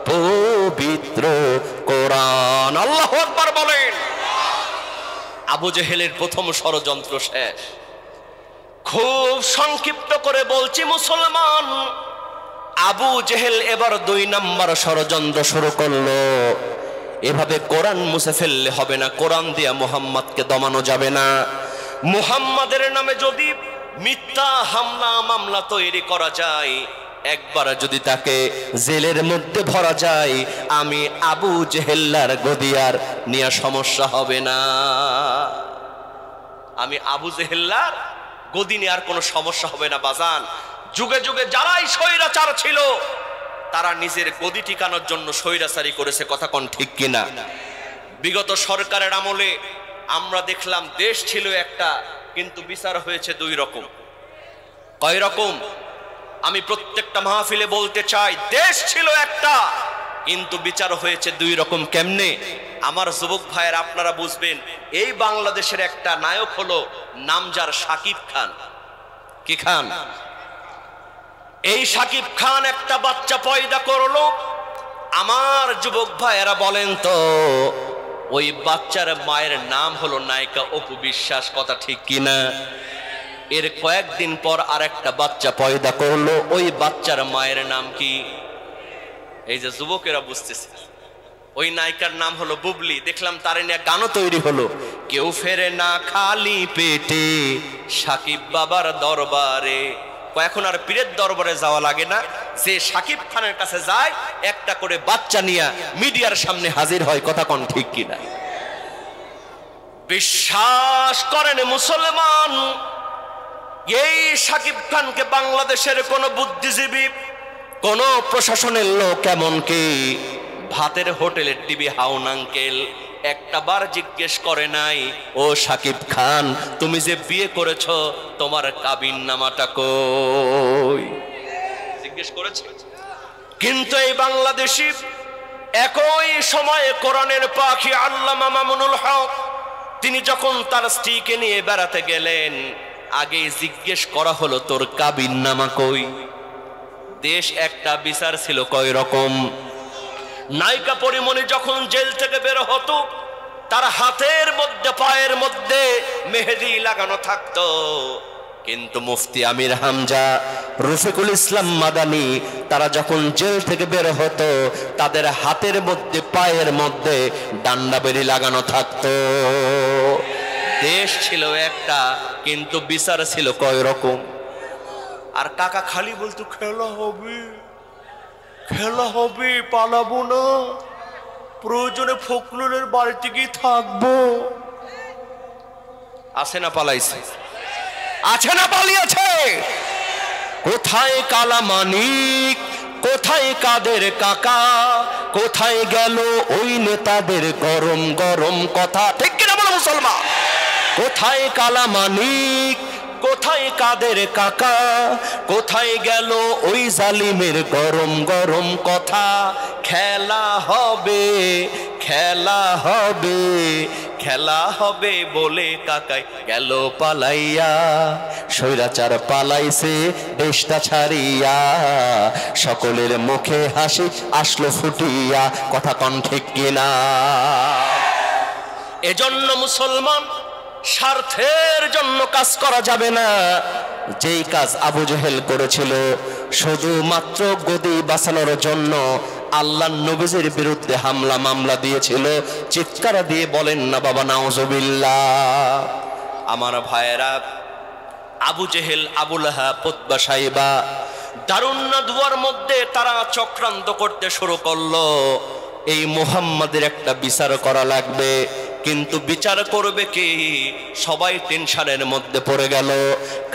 S1: পবিত্র কোরআন। আল্লাহু আকবার বলেন। আবু জেহেলের প্রথম ষড়যন্ত্র শেষ। খুব সংক্ষিপ্ত করে বলছি মুসলমান, আবু জেহেল এবার 2 নম্বর ষড়যন্ত্র শুরু করলো। এভাবে কোরআন মুছে ফেললে হবে না, কোরআন দিয়া মুহাম্মদকে দমানো যাবে না। মুহাম্মাদের নামে যদি মিথ্যা হামলা মামলা তৈরি করা যায়, একবার যদি তাকে জেলের মধ্যে ভরা যায়, আমি আবু জেহেল্লার গদিয়ার নিয়ে সমস্যা হবে না। আমি আবু জেহেল্লার গদি নেওয়ার কোনো সমস্যা হবে না বাজান। যুগে যুগে যারাই স্বৈরাচার ছিল তারা নিজের গদি টিকানোর জন্য স্বৈরাচারী করেছে। কথা কোন ঠিক কিনা? বিগত সরকারের আমলে আমরা দেখলাম দেশ ছিল একটা, কিন্তু বিচার হয়েছে 2 রকম। কয় রকম? আমি প্রত্যেকটা মাহফিলে বলতে চাই, দেশ ছিল একটা কিন্তু বিচার হয়েছে 2 রকম। কেমনে? আমার যুবক ভাইয়ের আপনারা বুঝবেন। এই বাংলাদেশের একটা নায়ক হলো নামজার শাকিব খান। কি খান? এই শাকিব খান একটা বাচ্চা পয়দা করলো। আমার যুবক ভাইয়েরা বলেন তো, ওই বাচ্চার মায়ের নাম হলো নায়িকা অপু বিশ্বাস। কথা ঠিক কিনা? এর কয়েকদিন পর আরেকটা বাচ্চা পয়দা করলো, ওই বাচ্চার মায়ের নাম কি? এই যে যুবকেরা বুঝতেছে, ওই নায়িকার নাম হলো বুবলি। দেখলাম তার নিয়ে গানও তৈরি হলো, কেউ ফেরে না খালি পেটে শাকিব বাবার দরবারে। এখন আর পীরের দরবারে যাওয়া লাগে না, যে শাকিব খানের কাছে যায় একটা করে বাচ্চা নিয়ে মিডিয়ার সামনে হাজির হয়। কথা কোন ঠিক কিনা? বিশ্বাস করেন মুসলমান, এই শাকিব খানকে বাংলাদেশের কোন বুদ্ধিজীবী, কোন প্রশাসনের লোক, এমনকি ভাতের হোটেলের টিভি হাউন আঙ্কেল একটা বার জিজ্ঞেস করে নাই, ও শাকিব খান তুমি যে বিয়ে করেছো তোমার কাবিন নামাটা কই? জিজ্ঞেস করেছে? কিন্তু এই বাংলাদেশি একই সময়ে কোরআনের পাখি আল্লামা মামুনুল হক তিনি যখন তার স্ত্রীকে নিয়ে বেড়াতে গেলেন, আগে জিজ্ঞেস করা হলো তোর কাবিন নামা কই? দেশ একটা বিচার ছিল কয় রকম। নায়িকা পরিমণি যখন জেল থেকে বের হতো, তার হাতের মধ্যে পায়ের মধ্যে মেহেদি লাগানো থাকতো, কিন্তু মুফতি আমির হামজা, রফিকুল ইসলাম মাদানী তারা যখন জেল থেকে বের হতো তাদের হাতের মধ্যে পায়ের মধ্যে ডান্ডা বেরি লাগানো থাকতো। দেশ ছিল একটা কিন্তু বিচার ছিল কয় রকম। আর কাকা খালি বলতো খেলা হবে, খেলা হবে, পালাবো না, প্রয়োজনে ফখরুলের বাড়িতে গিয়ে থাকবো। আছে না পালাইছে? আছে না পালিয়েছে? কোথায় কালা মানিক, কোথায় কাদের কাকা, কোথায় গেল ওই নেতাদের গরম গরম কথা? ঠিক কিনা বলো মুসলমান? কোথায় কালা মানিক, কোথায় কাদের কাকা, কোথায় গেল ওই জালিমের গরম গরম কথা। খেলা হবে, খেলা হবে, খেলা হবে বলে কাকাই গেল পালাইয়া, স্বৈরাচার পালাইছে দেশটা ছাড়িয়া, সকলের মুখে হাসি আসলো ফুটিয়া, কথা কন ঠিক কিনা? এজন্য মুসলমান, স্বার্থের জন্য কাজ করা যাবে না। যেই কাজ আবু জেহেল করেছিল শুধুমাত্র গদি বাঁচানোর জন্য, আল্লাহর নবীর বিরুদ্ধে হামলা মামলা দিয়েছিল, চিৎকার দিয়ে বলেন না বাবা নাউজুবিল্লাহ। আমার ভাইয়েরা, আবু জেহেল, আবু লাহাব, উতবা, সাইবা দারুন নাদওয়ার মধ্যে তারা চক্রান্ত করতে শুরু করলো। এই মুহাম্মাদের একটা বিচার করা লাগবে, কিন্তু বিচার করবে কি? সবাই টেনশনের মধ্যে পড়ে গেল,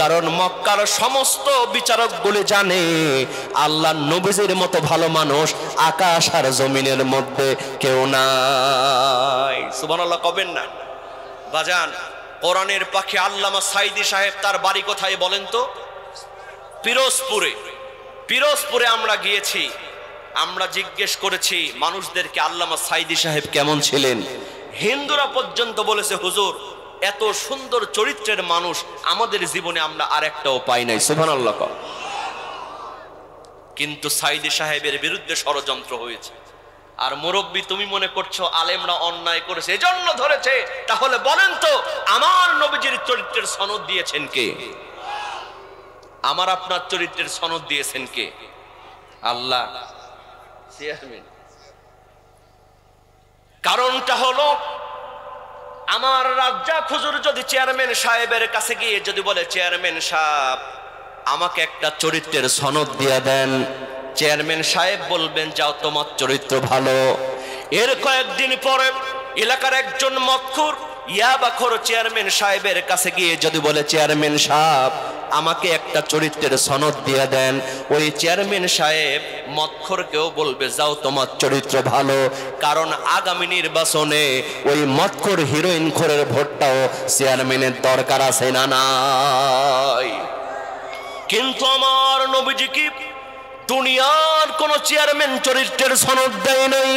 S1: কারণ মক্কার সমস্ত বিচারকগুলি জানে আল্লাহর নবীর মতো ভালো মানুষ আকাশ আর জমিনের মধ্যে কেউ নাই। সুবহানাল্লাহ কবেন না বাজান? কোরআনের পাখি আল্লামা সাইদি সাহেব, তার বাড়ি কোথায় বলেন তো? পিরোজপুরে। পিরোজপুরে আমরা গিয়েছি, আমরা জিজ্ঞেস করেছি মানুষদেরকে আল্লামা সাইদি সাহেব কেমন ছিলেন। হিন্দুরা পর্যন্ত বলেছে হুজুর এত সুন্দর চরিত্রের মানুষ আমাদের জীবনে আমরা আর একটাও পাই নাই। সুবহানাল্লাহ। কিন্তু সাইদি সাহেবের বিরুদ্ধে ষড়যন্ত্র হয়েছে। আর মুরব্বী, তুমি মনে করছো আলেমরা অন্যায় করেছে এজন্য ধরেছে, তাহলে বলেন তো আমার নবীজির চরিত্রের সনদ দিয়েছেন কে? আমার আপনার চরিত্রের সনদ দিয়েছেন কে? আল্লাহ। কারণটা হলো, আমার রাজ্জাক হুজুর যদি চেয়ারম্যান সাহেবের কাছে গিয়ে যদি বলে, চেয়ারম্যান সাহেব আমাকে একটা চরিত্রের সনদ দিয়ে দেন, চেয়ারম্যান সাহেব বলবেন যাও তোমার চরিত্র ভালো। এর কয়েকদিন পরে এলাকার একজন মক্কুর ইয়াবাখোর চেয়ারম্যান সাহেবের কাছে গিয়ে যদি বলে, চেয়ারম্যান সাহেব আমাকে একটা চরিত্রের সনদ দিয়ে দেন, ওই চেয়ারম্যান সাহেব মক্খরকেও বলবে যাও তোমার চরিত্র ভালো। কারণ আগামী নির্বাচনে ওই মক্খর হিরোইন খোরের ভোটটাও চেয়ারম্যানের দরকার আছে না নাই? কিন্তু আমার নবীজি কি দুনিয়ার কোন চেয়ারম্যান চরিত্রের সনদ দেয় নাই,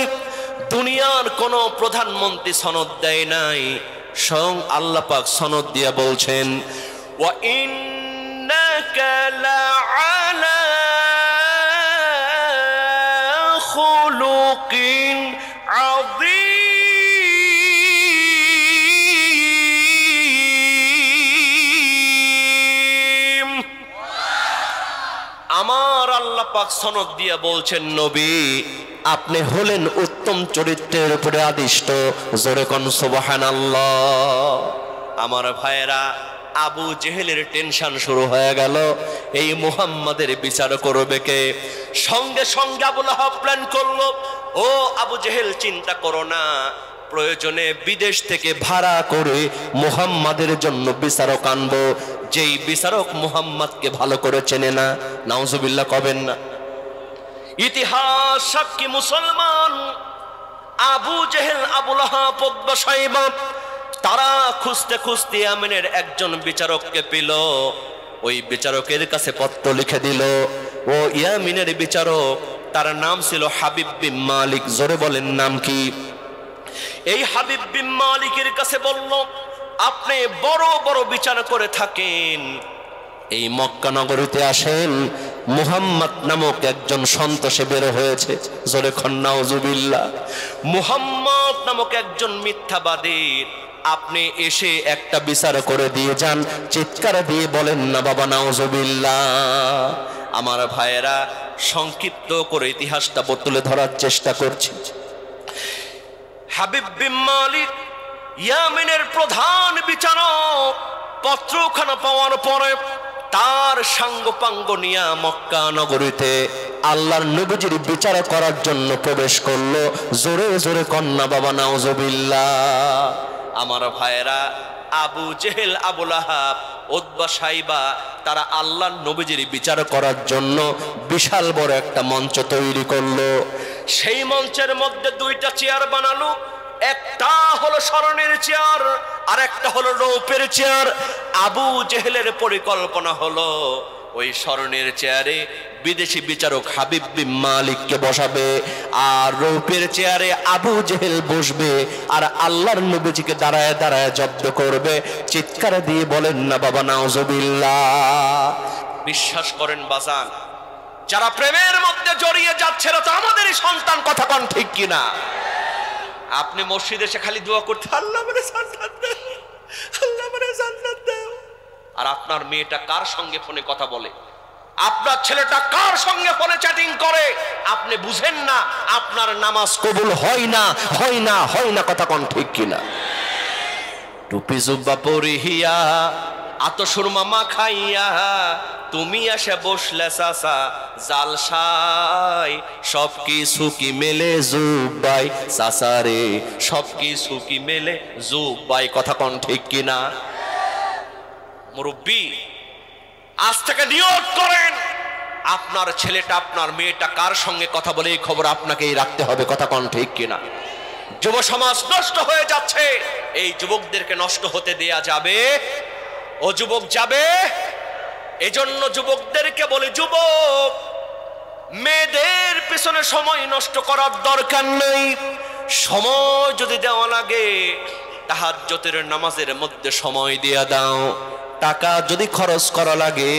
S1: দুনিয়ার কোন প্রধানমন্ত্রী সনদ দেয় নাই। স্বয়ং আল্লাহ পাক সনদ দিয়ে বলছেন, ওয়া ইন্নাকা লাআলা খুলুকিন আযীম। আমার আল্লাহ পাক সনদ দিয়ে বলছেন, নবী আপনি হলেন উত্তম চরিত্রের উপরে আদিষ্ট। জোরে কোন সুবহানাল্লাহ। আমার ভাইয়েরা, আবু জেহেলের টেনশন শুরু হয়ে গেল, এই মুহাম্মাদের বিচার করবে কে? সঙ্গে সঙ্গে আবু লাহাব প্ল্যান করলো, ও আবু জেহেল চিন্তা করো না, প্রয়োজনে বিদেশ থেকে ভাড়া করে মুহাম্মাদের জন্য বিচারক আনবো, যেই বিচারক মুহাম্মাদকে ভালো করে চেনে না। নাউজুবিল্লাহ কবেন না? ইতিহাস সাক্ষী মুসলমান, আবু জেহেল, আবু লাহাব, উতবা, সাইবা তারা খুঁজতে খুঁজতে ইয়ামেনের একজন বিচারককে পেল। ওই বিচারকের কাছে পত্র লিখে দিল। ও ইয়ামিনের বিচারক, তার নাম ছিল হাবিব বিন মালিক। জোরে বলেন নাম কি? এই হাবিব বিন মালিকের কাছে বলল, আপনি বড় বড় বিচার করে থাকেন, এই মক্কা নগরীতে আসেন, মুহাম্মদ নামক একজন সন্ত্রাসী বের হয়েছে। জোরে খন নাউজুবিল্লাহ। মুহাম্মদ নামক একজন মিথ্যাবাদী, আপনি এসে একটা বিচার করে দিয়ে যান। চিৎকার দিয়ে বলেন না বাবা নাউজুবিল্লাহ। আমার ভাইয়েরা, সংক্ষিপ্ত করে ইতিহাসটা তুলে ধরার চেষ্টা করছি। হাবিব বিন মালিক ইয়ামেনের প্রধান বিচারক পত্রখানা পাওয়ার পরে তার সাঙ্গপাঙ্গ নিয়া মক্কা নগরীতে আল্লাহর নবীজির বিচার করার জন্য প্রবেশ করলো। জোরে জোরে কন্যা বাবা নাউজুবিল্লাহ। আমার ভাইয়েরা, আবু জেহেল, আবু লাহাব, উতবা, সাইবা তারা আল্লাহর নবীজির বিচার করার জন্য বিশাল বড় একটা মঞ্চ তৈরি করলো। সেই মঞ্চের মধ্যে দুইটা চেয়ার বানালো। একটা হলো স্বর্ণের চেয়ার আর একটা হলো রৌপের চেয়ার। আবু জেহেলের পরিকল্পনা হলো ওই স্বর্ণের চেয়ারে বিদেশি বিচারক হাবিব বিন মালিককে বসাবে, আর রৌপের চেয়ারে আবু জেহেল বসবে, আর আল্লাহর নবীজিকে দাঁড়ায় দাঁড়ায় জব্দ করবে। চিৎকার দিয়ে বলেন না বাবা নাউজুবিল্লাহ। বিশ্বাস করেন বাজান, যারা প্রেমের মধ্যে জড়িয়ে যাচ্ছে তো আমাদেরই সন্তান, কথা কোন ঠিক কিনা? আপনি মসজিদে এসে খালি দোয়া করতে, আল্লাহ আমারে জান্নাত দাও, আল্লাহ আমারে জান্নাত দাও, আর আপনার মেয়েটা কার সঙ্গে ফোনে কথা বলে, আপনার ছেলেটা কার সঙ্গে ফোনে চ্যাটিং করে, আপনি বুঝেন না আপনার নামাজ কবুল হয় না, হয় না, হয় না, কথা কোন ঠিক কিনা? টুপি জুব্বা পরিহিয়া আতসুর মামা খাইয়া তুমি এসে বসলে চাচা জালসায়, সব কিছু কি মেলে জুব্বাই চাচা রে, সব কিছু কি মেলে জুব্বাই, কথা কোন ঠিক কিনা? মুরব্বী, আজ থেকে নিয়ত করেন আপনার ছেলেটা আপনার মেয়েটা কার সঙ্গে কথা বলে এই খবর আপনাকেই রাখতে হবে, কথা কোন ঠিক কিনা? যুব সমাজ নষ্ট হয়ে যাচ্ছে, এই যুবকদেরকে নষ্ট হতে দেয়া যাবে? ও যুবক যাবে? এজন্য যুবকদেরকে বলে, যুবক মেয়েদের পেছনে সময় নষ্ট করার দরকার নেই। সময় যদি দেওয়া লাগে তাহাজ্জুদের নামাজের মধ্যে সময় দিয়ে দাও। টাকা যদি খরচ করা লাগে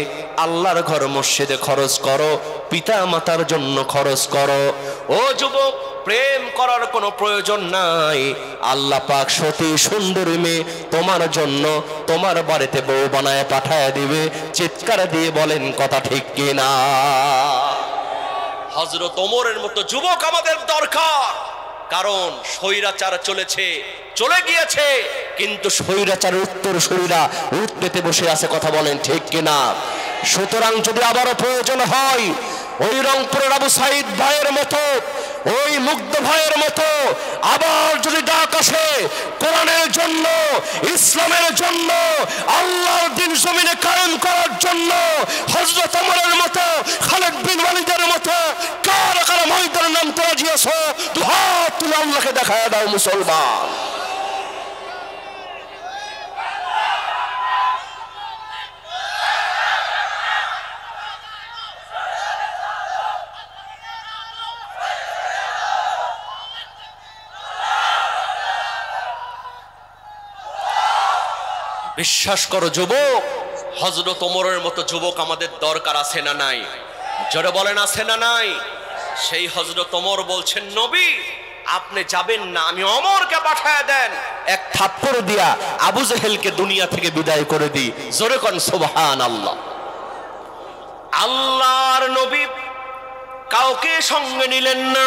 S1: আল্লাহর ঘর মসজিদে খরচ করো, পিতা মাতার জন্য খরচ করো। ও যুবক, প্রেম করার কোনো প্রয়োজন নাই। আল্লাহ পাক সতী সুন্দরী মেয়ে তোমার জন্য তোমার বাড়িতে বউ বানায় পাঠায় দিবে। চিৎকার দিয়ে বলেন কথা ঠিক কিনা? হযরত ওমরের মতো যুবক আমাদের দরকার, কারণ স্বৈরাচার চলে গিয়েছে, কিন্তু স্বৈরাচারের উত্তর স্বৈরা উঠ পেতে বসে আছে, কথা বলেন ঠিক কিনা? সুতরাং যদি আবারও প্রয়োজন হয় ওই রংপুরের আবু সাইদ ভাইয়ের মতো, ওই মুগ্ধ ভাইয়ের মতো আবার যদি ডাক আসে কোরআনের জন্য, ইসলামের জন্য, আল্লাহর দ্বীন জমিনে কায়েম করার জন্য, হযরত ওমরের মতো, খালিদ বিন ওয়ালিদের মতো কারা কারা ময়দানের নাম রাজি আছো, দুহাত তুলে আল্লাহকে দেখায় দাও মুসলমান। বিশ্বাস করো যুবক, হযরত ওমরের মতো যুবক আমাদের দরকার আছে না নাই? জোরে বলেন আছে না নাই? সেই হযরত ওমর বলছেন, নবী আপনি যাবেন না, আমি ওমরকে পাঠায় দেন, এক থাপ্পড় দিয়া আবু জেহেলকে দুনিয়া থেকে বিদায় করে দিই। জোরে কোন সুবহানাল্লাহ। আল্লাহর নবী কাউকে সঙ্গে নিলেন না,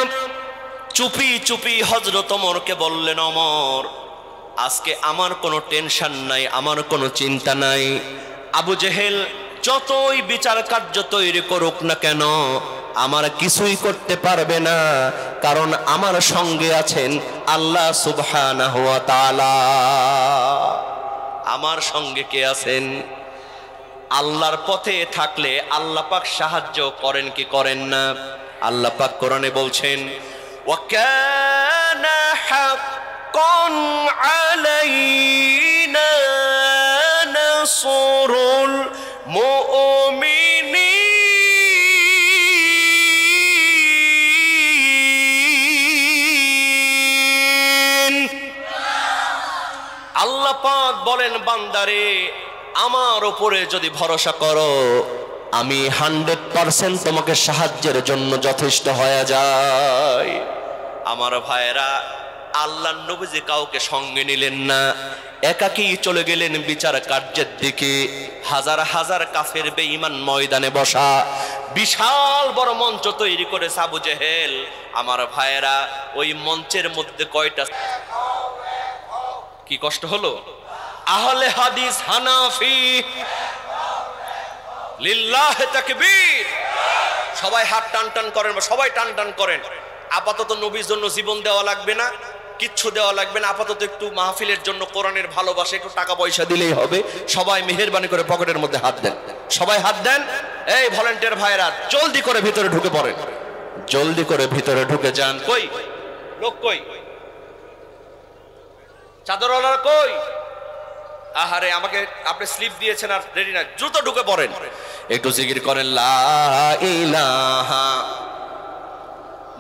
S1: চুপি চুপি হযরত ওমরকে বললেন, ওমর আজকে আমার কোনো টেনশন নাই, আমার কোনো চিন্তা নাই। আবু জেহেল যতই বিচার কার্য তৈরি করুক না কেন আমার কিছুই করতে পারবে না, কারণ আমার সঙ্গে আছেন আল্লাহ সুবহানাহু ওয়া তাআলা। আমার সঙ্গে কে আছেন? আল্লাহর পথে থাকলে আল্লাহ পাক সাহায্য করেন কি করেন না? আল্লাহ পাক কোরআনে বলছেন, ওয়া কানা হাক্কান আলাইনা নাসরুল মুমিনিন। আল্লাহ পাক বলেন, বান্দারে আমার উপরে যদি ভরসা করো আমি 100% তোমাকে সাহায্যের জন্য যথেষ্ট হয়ে যায়। আমার ভাইয়েরা, আল্লাহর নবীজি কাউকে সঙ্গে নিলেন না, একাকী চলে গেলেন বিচার কার্যের দিকে। হাজার হাজার কাফের বেঈমান ময়দানে বসা, বিশাল বড় মঞ্চ তৈরি করেছে আবু জেহেল। আমার ভাইয়েরা, ওই মঞ্চের মধ্যে কয়টা কি কষ্ট হলো? আহলে হাদিস, হানাফি, লিল্লাহ তাকবীর, সবাই হাত টান টান করেন, সবাই টান টান করেন। আপাতত নবীর জন্য জীবন দেওয়া লাগবে না, কিচ্ছু দেওয়া লাগবে না, আপাতত একটু মাহফিলের জন্য কোরআনের ভালোবাসা, একটু টাকা পয়সা দিলেই হবে। সবাই মেহেরবানি করে পকেটের মধ্যে হাত দেন, সবাই হাত দেন। এই ভলান্টিয়ার ভাইরা জলদি করে ভিতরে ঢুকে পড়েন, জলদি করে ভিতরে ঢুকে যান। কই লোক কই? চাদরওয়ালার কই? আহারে, আমাকে আপনি স্লিপ দিয়েছেন আর রেডি না, দ্রুত ঢুকে পড়েন, একটু জিকির করেন লা ইলাহা।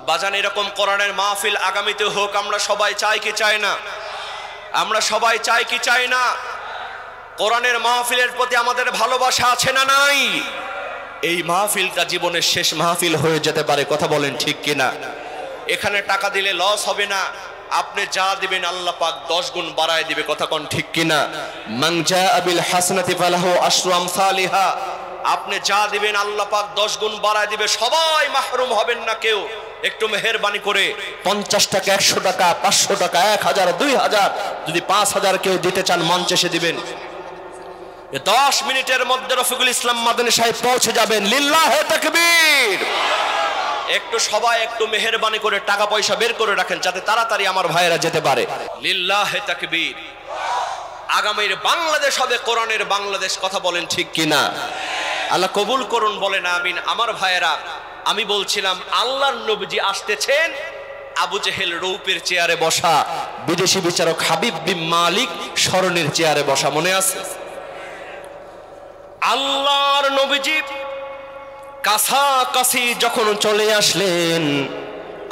S1: বাজান, এরকম কোরআনের মাহফিল আগামীতে হোক, আমরা সবাই চাই কি চাই না? আমরা সবাই চাই কি চাই না? কোরআনের মাহফিলের প্রতি আমাদের ভালোবাসা আছে না নাই? এই মাহফিলটা জীবনের শেষ মাহফিল হয়ে যেতে পারে, কথা বলেন ঠিক কিনা? এখানে টাকা দিলে লস হবে না, আপনি যা দিবেন আল্লাহ পাক 10 গুণ বাড়ায় দিবে, কথা কোন ঠিক কিনা? মান জাআ বিল হাসানাতি ফালাহু আশরু আমসালিহা। আপনি যা দিবেন আল্লাহ পাক 10 গুণ বাড়ায় দিবে, সবাই মাহরুম হবেন না কেউ। একটু মেহেরবানি করে 50 টাকা, 100 টাকা, 500 টাকা, 1000, 2000, যদি 5000 কেউ দিতে চান মঞ্চে এসে দিবেন। 10 মিনিটের মধ্যে রফিকুল ইসলাম মাদানী সাহেব পৌঁছে যাবেন। লিল্লাহে তাকবীর। একটু সবাই একটু মেহেরবানি করে টাকা পয়সা বের করে রাখেন, যাতে তাড়াতাড়ি আমার ভাইয়েরা যেতে পারে। লিল্লাহে তাকবীর। আগামীর বাংলাদেশ হবে কোরআনের বাংলাদেশ, কথা বলেন ঠিক কিনা? আল্লাহ কবুল করুন, বলেন আমিন। আমার ভাইয়েরা, আমি বলছিলাম আল্লাহর নবীজি আসতেছেন, আবু জেহেল রৌপের চেয়ারে বসা, বিদেশি বিচারক হাবিব বিন মালিক স্মরণের চেয়ারে বসা, মনে আছে? আল্লাহর নবীজি কাছাকাছি যখন চলে আসলেন,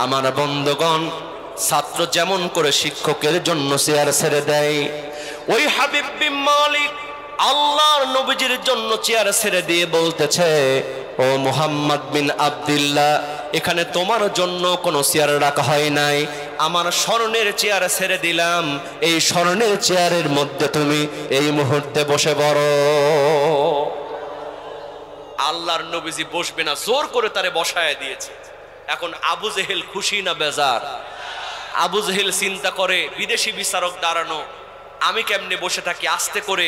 S1: আমার বন্ধুগণ, ছাত্র যেমন করে শিক্ষকের জন্য চেয়ার ছেড়ে দেয়, ওই হাবিব বিন মালিক আল্লাহর নবীজির জন্য চেয়ার ছেড়ে দিয়ে বলতেছে, ও মুহাম্মদ বিন আব্দুল্লাহ, এখানে তোমার জন্য কোনো চেয়ার রাখা হয় নাই, আমার স্মরণের চেয়ার ছেড়ে দিলাম, এই স্মরণের চেয়ারের মধ্যে তুমি এই মুহূর্তে বসে পড়ো। আল্লাহর নবীজি বসবে না, জোর করে তারে বসায় দিয়েছে। এখন আবু জেহেল খুশি না বেজার? আবু জেহেল চিন্তা করে, বিদেশি বিচারক দাঁড়ানো, আমি কেমনে বসে থাকি? আস্তে করে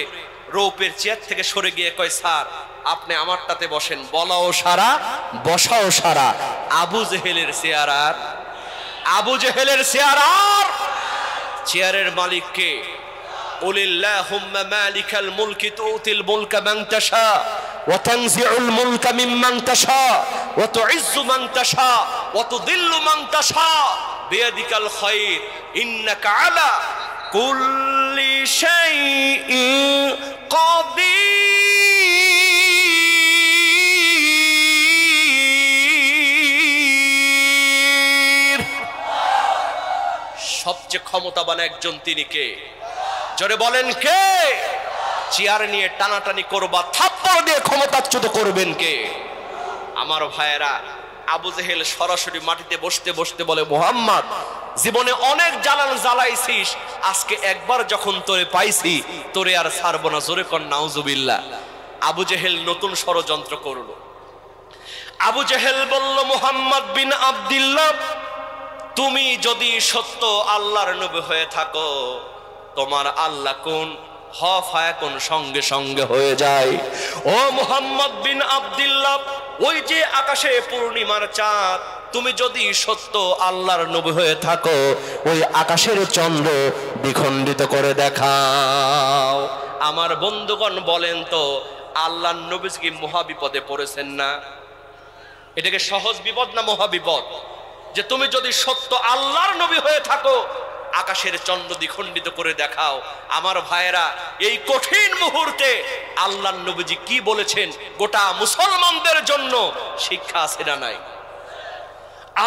S1: রৌপের চেয়ার থেকে সরে গিয়ে কয়, স্যার আপনি আমারটাতে বসেন। বলাও সারা, বসাও সারা। আবু জেহেলের চেয়ার আর আবু জেহেলের চেয়ার আর চেয়ারের মালিক কে? কুলিল্লাহুম্মা মালিকাল মুলকি তুতিল মুলকা মান তাশা ওয়া তানজিউল মুলকা মিম্মান তাশা ওয়া তুইজ্জু মান তাশা ওয়া তুযিল্লু মান তাশা বিয়াদিকাল খায়র ইন্নাকা আলা কুল্লি শাইইন কাদির। সবচেয়ে ক্ষমতাবান একজন তিনি কে? জোরে বলেন কে? চেয়ার নিয়ে টানাটানি করবা, থাপ্পড় দিয়ে ক্ষমতাচ্যুত করবেন কে? আমার ভাইয়েরা, আবু জেহেল সরাসরি মাটিতে বসতে বসতে বলে, মুহাম্মদ, জীবনে অনেক জ্বালান জ্বালাইছিস, আজকে একবার যখন তোরে পাইছি, তোরে আর ছাড়বো না। জোরে কর নাউজুবিল্লাহ। আবু জেহেল নতুন ষড়যন্ত্র করলো। আবু জেহেল বলল, মুহাম্মদ বিন আব্দুল্লাহ, তুমি যদি সত্য আল্লাহর নবী হয়ে থাকো, তোমার আল্লাহ কোন কোন সঙ্গে সঙ্গে হয়ে যায়। ও মুহাম্মদ বিন আব্দুল্লাহ, ওই যে আকাশে পূর্ণিমার চাঁদ, তুমি যদি সত্য আল্লাহর নবী হয়ে থাকো, ওই আকাশের চন্দ্র দ্বিখণ্ডিত করে দেখাও। আমার বন্ধুগণ বলেন তো, আল্লাহর নবী কি মহাবিপদে পড়েছেন না? এটাকে সহজ বিপদ না মহাবিপদ? যে তুমি যদি সত্য আল্লাহর নবী হয়ে থাকো, আকাশের চন্দ্র দ্বিখণ্ডিত করে দেখাও। আমার ভাইয়েরা, এই কঠিন মুহূর্তে আল্লাহর নবীজি কি বলেছেন, গোটা মুসলমানদের জন্য শিক্ষা আছে না নাই?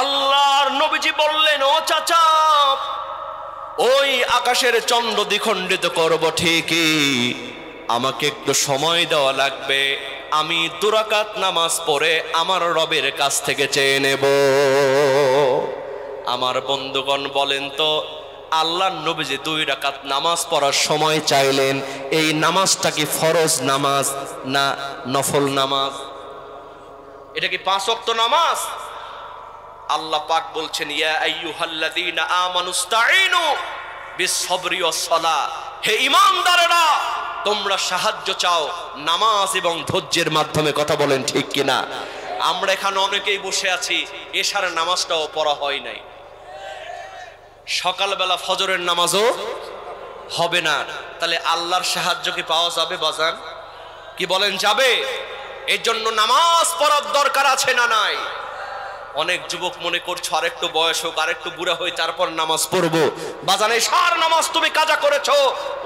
S1: আল্লাহর নবীজি বললেন, ও চাচা, ওই আকাশের চন্দ্র দ্বিখণ্ডিত করব ঠিকই, আমাকে একটু সময় দেওয়া লাগবে, আমি 2 রাকাত নামাজ পড়ে আমার রবের কাছ থেকে চেয়ে নেব। আমার বন্ধুগণ বলেন তো, আল্লাহর নবীজি 2 রাকাত নামাজ পড়ার সময় চাইলেন, এই নামাজটা কি ফরজ নামাজ না নফল নামাজ? এটা কি 5 ওয়াক্ত নামাজ? আল্লাহ পাক বলছেন, ইয়া আইয়ুহাল্লাযীনা আমানুস্তাঈনু বিস-সাবরি ওয়াস-সালাহ, হে ঈমানদারেরা, তোমরা সাহায্য চাও নামাজ এবং ধৈর্যের মাধ্যমে। কথা বলেন ঠিক কিনা? আমরা এখানে অনেকেই বসে আছি, এশার নামাজটাও পড়া হয় নাই, সকালবেলা ফজরের নামাজও হবে না, তাহলে আল্লাহর সাহায্য কি পাওয়া যাবে বাজান? কি বলেন, যাবে? এর জন্য নামাজ পড়ার দরকার আছে না নাই? অনেক যুবক মনে করছো আরেকটু বয়স হোক, আরেকটু বুড়া হই, তারপর নামাজ পড়বো। বাজানে সার নামাজ তুমি কাজা করেছো,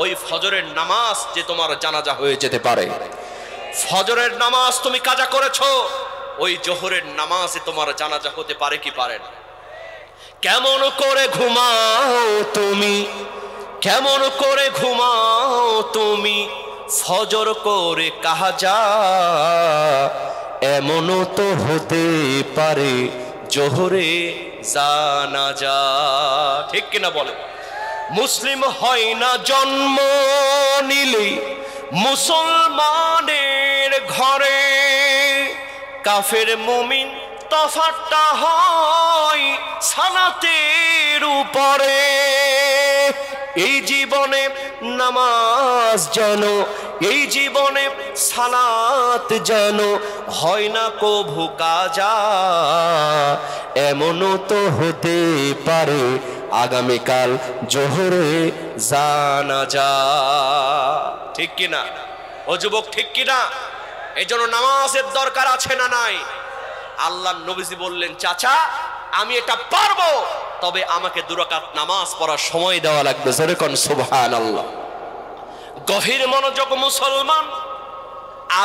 S1: ওই ফজরের নামাজ যে তোমার জানাজা হয়ে যেতে পারে। ফজরের নামাজ তুমি কাজা করেছো, ওই জোহরের নামাজে তোমার জানাজা হতে পারে কি পারে না। কেমন করে ঘুমাও তুমি, কেমন করে ঘুমাও তুমি, ফজর করে কাজা, এমনও তো হতে পারে জোহরে জানাজা। ঠিক কিনা বলে? মুসলিম হয় না জন্ম নিলে মুসলমানের ঘরে, কাফের মুমিন তফাৎটা হয় সালাতের উপরে। এই জীবনে নামাজ যেন, এই জীবনে সালাত যেন হয় না কভু কাজা, এমনও তো হতে পারে আগামীকাল জোহরে জানাজা। ঠিক কিনা ও যুবক, ঠিক কিনা? এই জন্য নামাজের দরকার আছে না নাই? আল্লাহ নবীজি বললেন, চাচা আমি এটা পারবো, তবে আমাকে 2 রাকাত নামাজ পড়ার সময় দেওয়া লাগবে। জোরে কোন সুবহানাল্লাহ। গভীর মনোযোগ মুসলমান।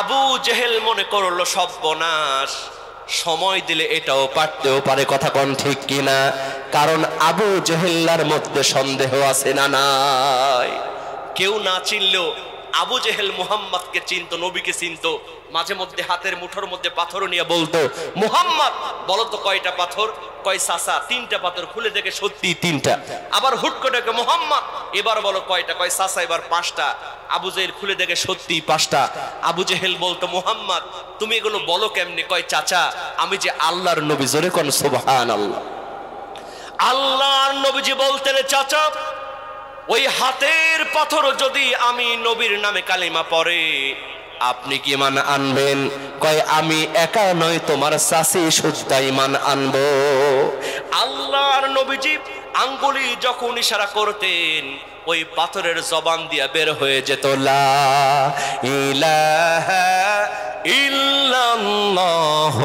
S1: আবু জেহেল মনে করলো সর্বনাশ, সময় দিলে এটাও পারতেও পারে। কথা কোন ঠিক কিনা? কারণ আবু জেহেল্লার মধ্যে সন্দেহ আছে না নাই? কেউ না চিনলেও আবু জেহেল মুহাম্মদকে চিনতো, নবীকে চিনতো। মাঝে মধ্যে হাতের মুঠোর মধ্যে পাথর নিয়ে বলতো, মুহাম্মদ বলো তো কয়টা পাথর? কয় চাচা 3টা পাথর। খুলে দেখে সত্যি 3টা। আবার হুট করে মুহাম্মদ এবার বলো কয়টা? কয় চাচা এবার 5টা। আবু জেহেল খুলে দেখে সত্যি 5টা। আবু জেহেল বলতো, মুহাম্মদ তুমি এগুলো বলো কেমনে? কয় চাচা আমি যে আল্লাহর নবী। জোরে কোন সুবহানাল্লাহ। আল্লাহর নবীজি বলতেন, চাচা ওই হাতের পাথর যদি আমি নবীর নামে কালিমা পড়ে আপনি কি ঈমান আনবেন? কয় আমি একা নয়, তোমার চাচি সুদ্ধা ঈমান আনবো। আল্লাহর নবীজি আঙ্গুলি যখন ইশারা করতেন, ওই পাথরের জবান দিয়া বের হয়ে যেত লা ইলাহা ইল্লাল্লাহ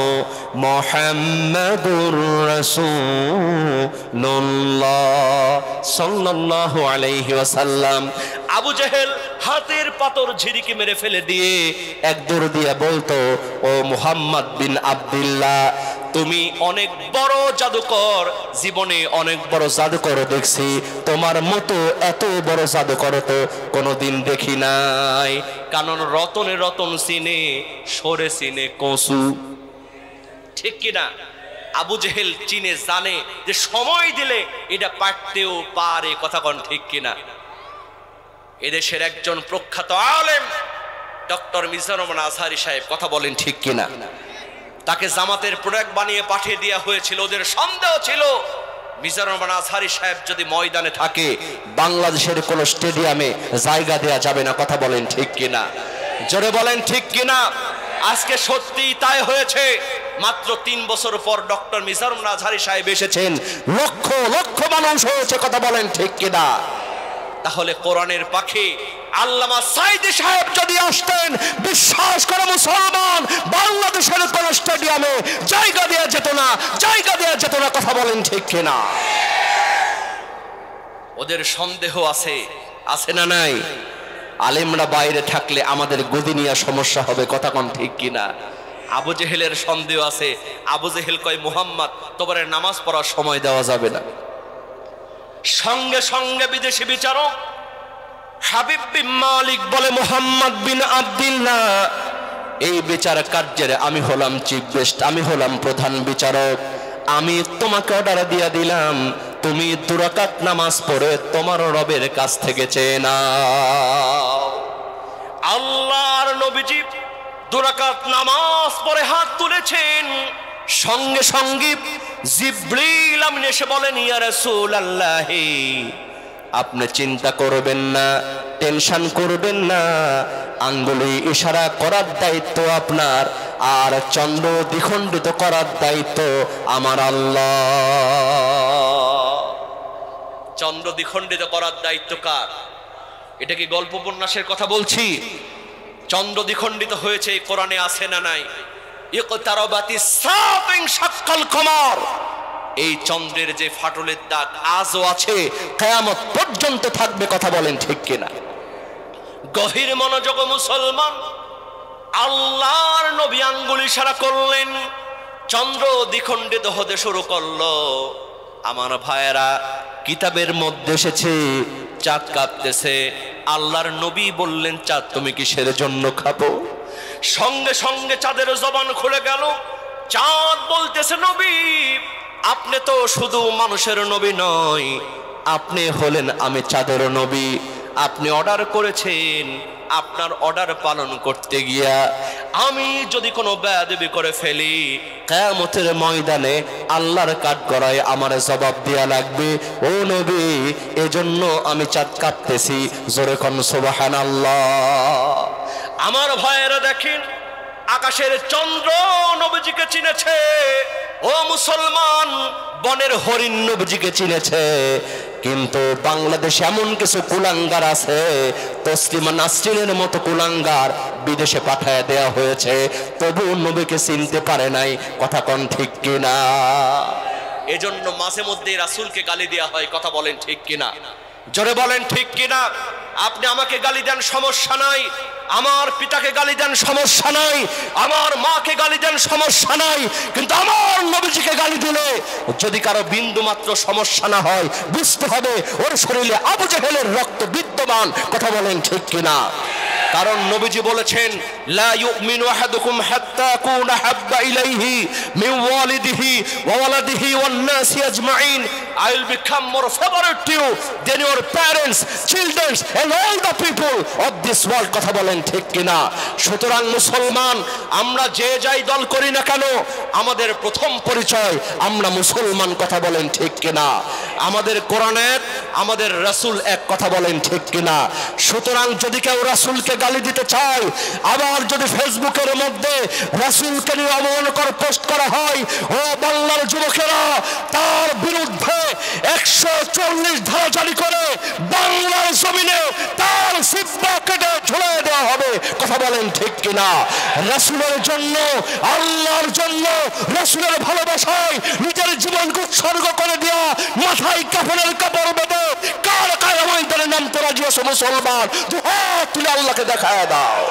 S1: মুহাম্মাদুর রাসূলুল্লাহ সাল্লাল্লাহু আলাইহি ওয়াসাল্লাম। আবু জেহেল হাতের পাথর ঝিরিকি মেরে ফেলে দিয়ে এক দৌড় দিয়ে বলতো, ও মুহাম্মদ বিন আব্দুল্লাহ তুমি অনেক বড় জাদুকর, জীবনে অনেক বড় জাদুকর দেখছি, তোমার মতো এত বড় জাদুকর তো কোনোদিন দেখি নাই। কারণ রতনে রতন চিনে, সরে চিনে কসু। ঠিক কিনা? আবু জেহেল চিনে, জানে যে সময় দিলে এটা পারতেও পারে। কথা কোন ঠিক কিনা? এদেশের একজন প্রখ্যাত আলেম ডক্টর মিজানুর রহমান আজহারী সাহেব, কথা বলেন ঠিক কিনা? তাকে জামাতের প্রোডাক্ট বানিয়ে পাঠিয়ে দেওয়া হয়েছিল। ওদের সন্দেহ ছিল মিজানুর রহমান আজহারী সাহেব যদি ময়দানে থাকে বাংলাদেশের কোন স্টেডিয়ামে জায়গা দেয়া যাবে না। কথা বলেন ঠিক কিনা? জোরে বলেন ঠিক কিনা? আজকে সত্যি তাই হয়েছে। মাত্র 3 বছর পর ডক্টর মিজানুর রহমান আজহারী সাহেব এসেছেন, লক্ষ লক্ষ মানুষ হয়েছে। কথা বলেন ঠিক কিনা? তাহলে কোরআনের পাখি আল্লামা সাইদি সাহেব যদি আসতেন, বিশ্বাস করে মুসলমান বাংলাদেশের কোন স্টেডিয়ামে জায়গা দেওয়া যেত না, জায়গা দেওয়া যেত না। কথা বলেন ঠিক কিনা? ওদের সন্দেহ আছে, আছে না নাই? আলেমরা বাইরে থাকলে আমাদের গদি নিয়ে সমস্যা হবে। কথা কোন ঠিক কিনা? আবু জেহেলের সন্দেহ আছে। আবু জেহেল কয়, মুহাম্মদ তোমার নামাজ পড়ার সময় দেওয়া যাবে না। সঙ্গে সঙ্গে বিদেশি বিচারক হাবিব বিন মালিক বলে, মুহাম্মদ বিন আব্দুল্লাহ এই বিচার কার্যের আমি হলাম চিফ গেস্ট, আমি হলাম প্রধান বিচারক। আমি তোমাকে অর্ডার দিয়ে দিলাম, তুমি 2 রাকাত নামাজ পড়ে তোমার রবের কাছ থেকে চেয়ে নাও। আল্লাহর নবীজি 2 রাকাত নামাজ পড়ে হাত তুলেছেন। সঙ্গে সঙ্গে জিবরিল আমিন এসে বলেন, ইয়া রাসূলুল্লাহ আপনি চিন্তা করবেন না, টেনশন করবেন না, আঙ্গুলি ইশারা করার দায়িত্ব আপনার, আর চন্দ্র দ্বিখণ্ডিত করার দায়িত্ব আমার আল্লাহ। চন্দ্র দ্বিখণ্ডিত করার দায়িত্ব কার? এটা কি গল্প উপন্যাসের কথা বলছি? চন্দ্র দ্বিখণ্ডিত হয়েছে কোরআনে আছে না নাই? ইকতারাবাতিস সাআতু ইনশাক্কাল কমার, এই চন্দ্রের যে ফাটলের দাগ আজও আছে, কিয়ামত পর্যন্ত থাকবে। কথা বলেন ঠিক কিনা? গভীর মনোযোগ মুসলমান, আল্লাহর নবী আঙ্গুল ইশারা করলেন, চন্দ্র দ্বিখণ্ডিত হতে শুরু করলো। আমার ভাইয়েরা, কিতাবের মধ্যে এসেছে চাঁদ কাঁপতেছে। আল্লাহর নবী বললেন, চাঁদ তুমি কিসের জন্য খাবো? সঙ্গে সঙ্গে চাঁদের জবান খুলে গেল। চাঁদ বলতেছে, নবী আপনি তো শুধু মানুষের নবী নয়, আপনি হলেন আমি চাঁদেরও নবী। আপনি অর্ডার করেছেন, আপনার অর্ডার পালন করতে গিয়া আমি যদি কোনো বেয়াদবি করে ফেলি, কিয়ামতের ময়দানে আল্লাহর কাঠগড়ায় আমার জবাব দেয়া লাগবে। ও নবী, এজন্য আমি চাঁদ কাঁপতেছি। জোরে কোন সুবহানাল্লাহ। আমার ভাইয়েরা দেখেন, আকাশের চন্দ্র নবীজিকে চিনেছে। ও মুসলমান, বনের হরিণ নবীজিকে চিনেছে। কিন্তু বাংলাদেশে এমন কিছু কুলাঙ্গার আছে, তসলিমা নাসরিনের মতো কুলাঙ্গার বিদেশে পাঠায় দেয়া হয়েছে, তবু নবীকে চিনতে পারে নাই। কথা কোন ঠিক কিনা? এজন্য মাঝে মধ্যে রাসূলকে গালি দেয়া হয়। কথা বলেন ঠিক কিনা? জোরে বলেন ঠিক কিনা? আপনি আমাকে গালি দেন, সমস্যা নাই। আমার পিতাকে গালি দেন, সমস্যা নাই। আমার মাকে গালি দেন, সমস্যা নাই। কিন্তু আমার নবীজিকে গালি দিলে যদি কারো বিন্দু মাত্র সমস্যা না হয়, বুঝতে হবে ওর শরীরে আবু জেহেলের রক্ত বিদ্যমান। কথা বলেন ঠিক কিনা? কারণ নবীজি বলেছেন, লা ইউমিনু আহাদুকুম হাত্তা কুনা হাব্বা ইলাইহি মিন ওয়ালিদিহি ওয়া ওয়ালাদিহি ওয়ান নাসি আজমাইন। I will become more favorite to you than your parents, children and all the people of this world. কথা বলেন ঠিক কিনা? সুতরাং মুসলমান, আমরা যে যাই দল করি না কেন, আমাদের প্রথম পরিচয় আমরা মুসলমান। কথা বলেন ঠিক কিনা? আমাদের কোরআনের, আমাদের রাসূল এক। কথা বলেন ঠিক কিনা? সুতরাং যদি কেউ রাসূলকে গালি দিতে চায়, আবার যদি ফেসবুকের মধ্যে রাসূলকে নিয়ে অবমাননাকর পোস্ট করা হয়, ও বাংলার যুবকেরা, তার বিরুদ্ধে 140 ধারা জারি করে বাংলার জমিনে তার জিহ্বা কেটে ঝুলিয়ে দেওয়া হবে। কথা বলেন ঠিক কিনা? রাসূলের জন্য, আল্লাহর জন্য, রাসূলের ভালোবাসায় নিজের জীবনকে উৎসর্গ করে দেওয়া, মাথায় কাফনের কাপড় বেঁধে কার কার ময়দানে নামতে রাজি আছে মুসলমান? হাত তুলে আল্লাহকে দেখায় দাও।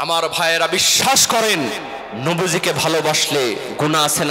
S1: আমার ভাইয়েরা, বিশ্বাস করেন, নবীজিকে ভালোবাসলে গুনাহ আছে না?